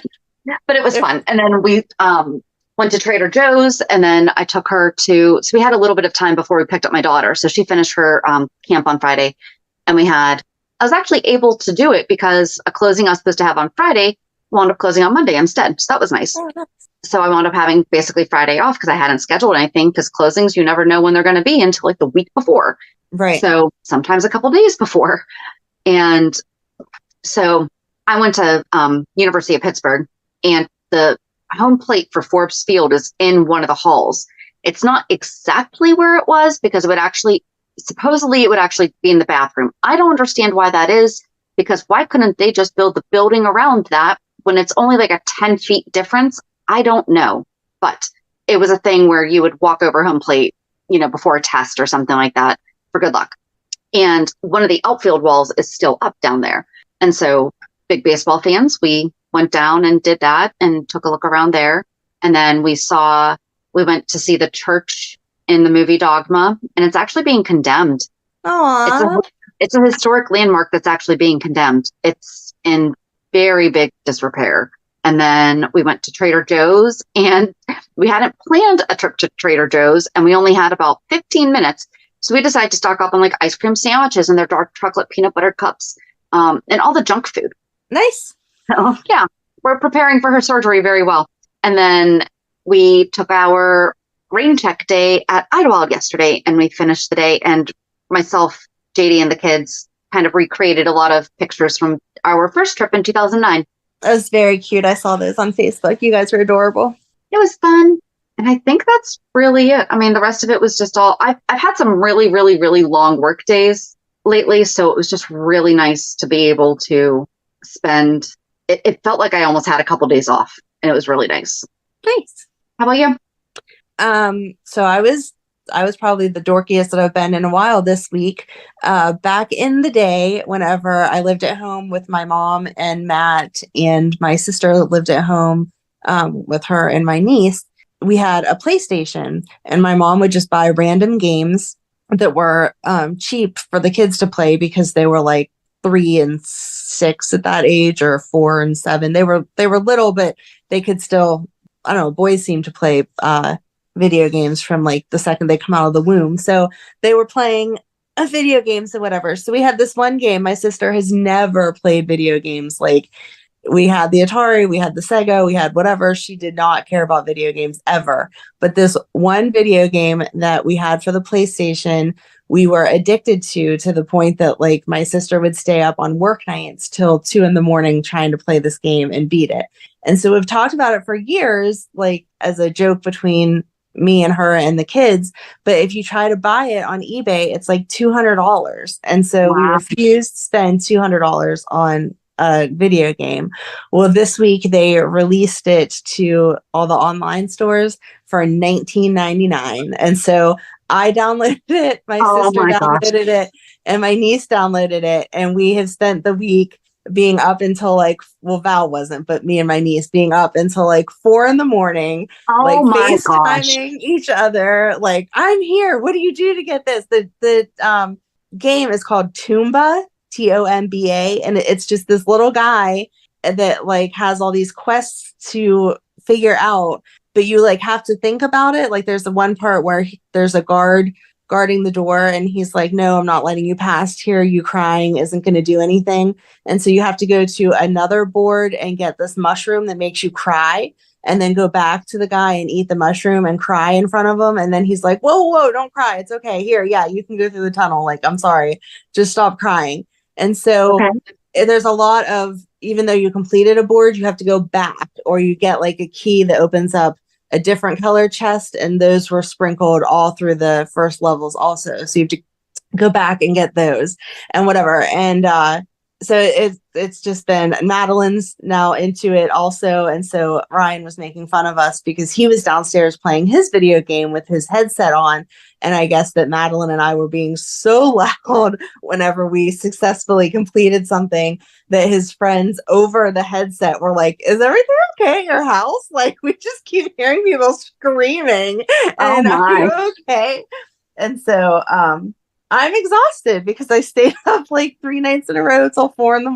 But it was fun. And then we went to Trader Joe's and then I took her so we had a little bit of time before we picked up my daughter. So she finished her camp on Friday and I was actually able to do it because a closing I was supposed to have on Friday wound up closing on Monday instead. So that was nice. Oh, nice. So I wound up having basically Friday off because I hadn't scheduled anything because closings, you never know when they're going to be until like the week before. Right. So sometimes a couple days before. And so I went to University of Pittsburgh and the home plate for Forbes Field is in one of the halls. It's not exactly where it was because supposedly it would actually be in the bathroom. I don't understand why that is because why couldn't they just build the building around that when it's only like a 10 feet difference? I don't know, but it was a thing where you would walk over home plate, before a test or something like that for good luck. And one of the outfield walls is still up down there. And so big baseball fans, we went down and did that and took a look around there. And then we went to see the church in the movie Dogma, and it's actually being condemned. Aww. It's a historic landmark that's actually being condemned. It's in very big disrepair. And then we went to Trader Joe's and we hadn't planned a trip to Trader Joe's and we only had about 15 minutes. So we decided to stock up on like ice cream sandwiches and their dark chocolate peanut butter cups and all the junk food. Nice. So yeah, we're preparing for her surgery very well. And then we took our rain check day at Idlewild yesterday and we finished the day and myself, JD and the kids kind of recreated a lot of pictures from our first trip in 2009. That was very cute. I saw those on Facebook. You guys were adorable. It was fun. And I think that's really it. I mean, the rest of it was just I've had some really, really, really long work days lately. So it was just really nice to be able to spend, it felt like I almost had a couple days off and it was really nice. Nice. How about you? So I was probably the dorkiest that I've been in a while this week. Back in the day, whenever I lived at home with my mom and Matt and my sister lived at home with her and my niece, we had a PlayStation and my mom would just buy random games that were cheap for the kids to play because they were like 3 and 6 at that age or 4 and 7. They were little, but they could still, I don't know, boys seem to play video games from like the second they come out of the womb. So they were playing video games and whatever. So we had this one game. My sister has never played video games. Like we had the Atari, we had the Sega, we had whatever. She did not care about video games ever. But this one video game that we had for the PlayStation, we were addicted to the point that like my sister would stay up on work nights till 2 a.m. trying to play this game and beat it. And so we've talked about it for years, like as a joke between me and her and the kids. But if you try to buy it on eBay, it's like $200. And so we refused to spend $200 on a video game. Well, this week they released it to all the online stores for $19.99. And so I downloaded it, my sister downloaded it, and my niece downloaded it. And we have spent the week being up until like, well, Val wasn't, but me and my niece being up until like 4 a.m, like my gosh. FaceTiming each other. Like, I'm here. What do you do to get this? The game is called Toomba, Tomba, and it's just this little guy that like has all these quests to figure out, but you like have to think about it. Like, there's the one part where there's a guard guarding the door, and he's like, no, I'm not letting you past here. You crying isn't going to do anything. And so you have to go to another board and get this mushroom that makes you cry, and then go back to the guy and eat the mushroom and cry in front of him. And then he's like, whoa, don't cry. It's okay. Here, yeah, you can go through the tunnel. Like, I'm sorry, just stop crying. And so there's a lot of, even though you completed a board, you have to go back, or you get like a key that opens up a different color chest, and those were sprinkled all through the first levels also. So you have to go back and get those and whatever. And so it's just been, Madeline's now into it also. And so Ryan was making fun of us because he was downstairs playing his video game with his headset on. And I guess that Madeline and I were being so loud whenever we successfully completed something that his friends over the headset were like, is everything okay at your house? Like, we just keep hearing people screaming. And are you okay? And so I'm exhausted because I stayed up like 3 nights in a row till 4 a.m.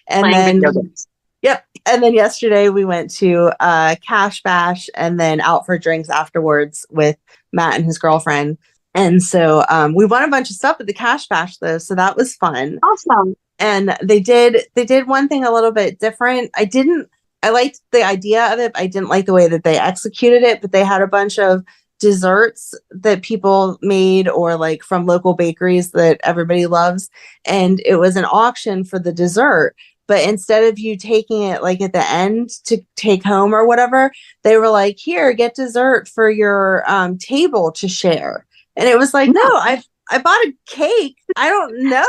And Playing then, yep. And then yesterday we went to Cash Bash and then out for drinks afterwards with Matt and his girlfriend. And so we won a bunch of stuff at the Cash Bash though. So that was fun. Awesome. And they did one thing a little bit different. I liked the idea of it. I didn't like the way that they executed it, but they had a bunch of desserts that people made, or like from local bakeries that everybody loves. And it was an auction for the dessert. But instead of you taking it like at the end to take home or whatever, they were like, here, get dessert for your table to share. And it was like, no, I bought a cake. I don't know.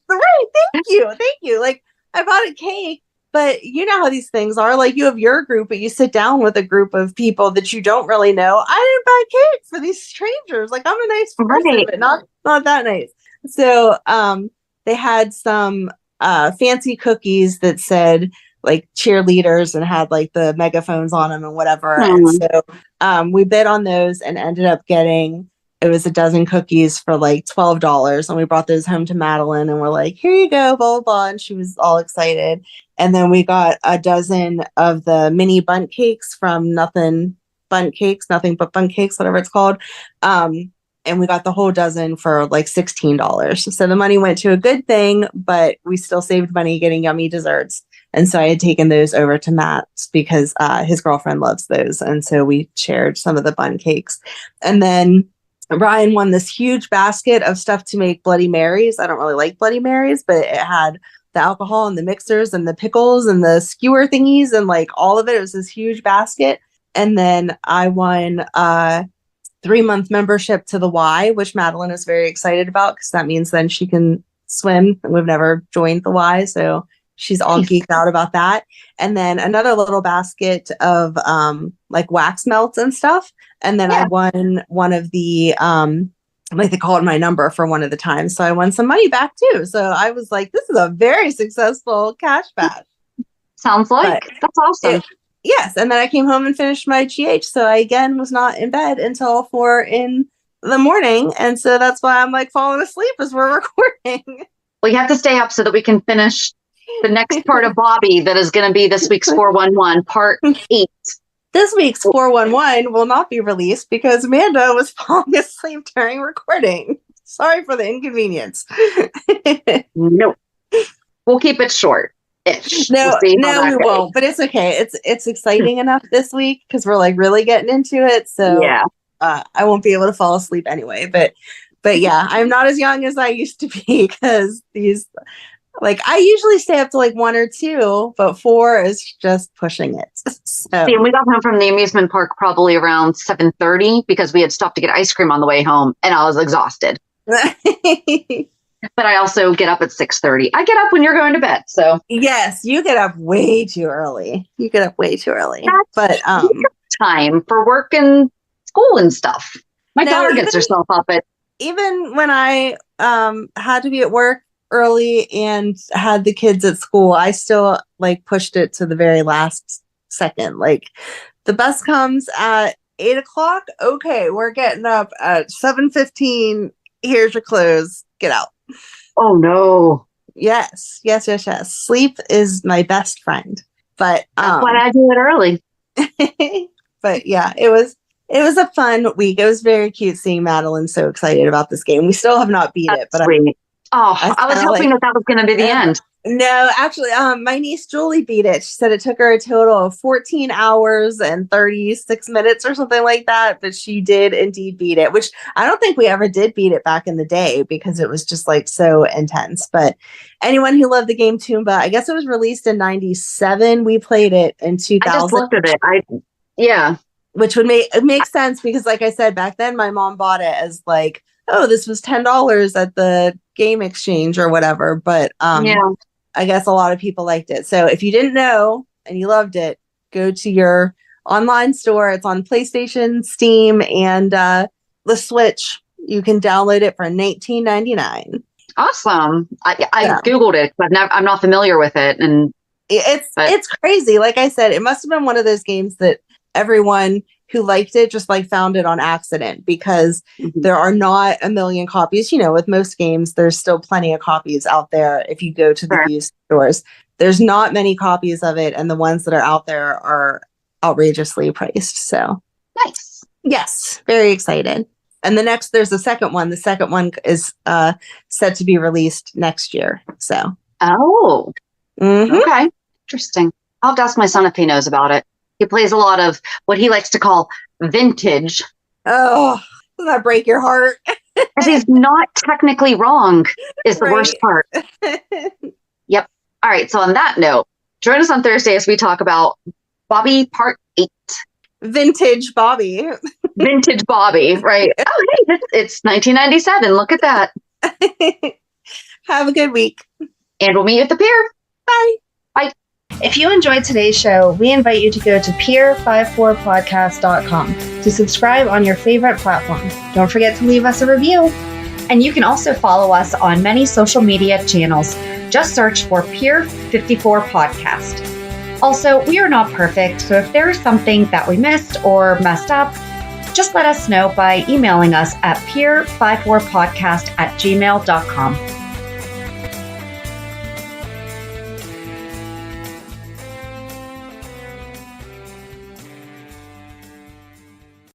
Right. Thank you. Like, I bought a cake. But you know how these things are. Like, you have your group, but you sit down with a group of people that you don't really know. I didn't buy cake for these strangers. Like, I'm a nice person, but not that nice. So they had some fancy cookies that said like cheerleaders and had like the megaphones on them and whatever. And so we bid on those and ended up getting, it was a dozen cookies for like $12. And we brought those home to Madeline and we're like, here you go, blah, blah, blah. And she was all excited. And then we got a dozen of the mini bundt cakes from Nothing But Bundt Cakes, whatever it's called. And we got the whole dozen for like $16. So the money went to a good thing, but we still saved money getting yummy desserts. And so I had taken those over to Matt's because his girlfriend loves those. And so we shared some of the bundt cakes. And then Ryan won this huge basket of stuff to make Bloody Marys. I don't really like Bloody Marys, but it had the alcohol and the mixers and the pickles and the skewer thingies and like all of it. It was this huge basket. And then I won a 3-month membership to the Y, which Madeline is very excited about because that means then she can swim. We've never joined the Y, so she's all geeked out about that. And then another little basket of like wax melts and stuff. And then I won one of the like they called my number for one of the times. So I won some money back too. So I was like, this is a very successful cash bash. Sounds like that's awesome. Yes. And then I came home and finished my GH. So I again was not in bed until 4 a.m. And so that's why I'm like falling asleep as we're recording. Well, you have to stay up so that we can finish the next part of Bobby that is going to be this week's 411 part 8. This week's 411 will not be released because Amanda was falling asleep during recording. Sorry for the inconvenience. No. We'll keep it short. No, we won't. But it's okay. It's exciting enough this week because we're like really getting into it. So yeah, I won't be able to fall asleep anyway. But yeah, I'm not as young as I used to be because these. Like, I usually stay up to like 1 or 2, but 4 is just pushing it. So. See, and we got home from the amusement park probably around 7:30 because we had stopped to get ice cream on the way home, and I was exhausted. But I also get up at 6:30. I get up when you're going to bed, so yes, you get up way too early. But time for work and school and stuff. My daughter gets herself up at. Even when I had to be at work early and had the kids at school, I still like pushed it to the very last second. Like the bus comes at 8:00. Okay, we're getting up at 7:15. Here's your clothes. Get out. Oh no. Yes. Sleep is my best friend. But That's why I do it early. but yeah, it was a fun week. It was very cute seeing Madeline so excited about this game. We still have not beat it, but sweet. I was hoping that was going to be the end. No, actually, my niece Julie beat it. She said it took her a total of 14 hours and 36 minutes or something like that. But she did indeed beat it, which I don't think we ever did beat it back in the day because it was just like so intense. But anyone who loved the game Toomba, I guess it was released in 97. We played it in 2000. I just looked at it. Yeah. Which would make sense because, like I said, back then my mom bought it as like, oh, this was $10 at the game exchange or whatever. But yeah. I guess a lot of people liked it. So if you didn't know and you loved it, go to your online store. It's on PlayStation, Steam, and the Switch. You can download it for $19.99. Awesome. I Googled it, but I'm not familiar with it. And it's crazy. Like I said, it must have been one of those games that everyone who liked it just like found it on accident because there are not a million copies. You know, with most games, there's still plenty of copies out there. If you go to the used stores, there's not many copies of it. And the ones that are out there are outrageously priced. So nice. Yes. Very excited. And there's a second one. The second one is set to be released next year. So. Oh, okay. Interesting. I'll have to ask my son if he knows about it. He plays a lot of what he likes to call vintage. Oh, doesn't that break your heart? Because he's not technically wrong is the worst part. Yep. All right. So on that note, join us on Thursday as we talk about Bobby Part 8. Vintage Bobby. Vintage Bobby, right. Oh, hey, it's 1997. Look at that. Have a good week. And we'll meet you at the pier. Bye. Bye. If you enjoyed today's show, we invite you to go to pier54podcast.com to subscribe on your favorite platform. Don't forget to leave us a review. And you can also follow us on many social media channels. Just search for Pier 54 Podcast. Also, we are not perfect, so if there is something that we missed or messed up, just let us know by emailing us at pier54podcast@gmail.com.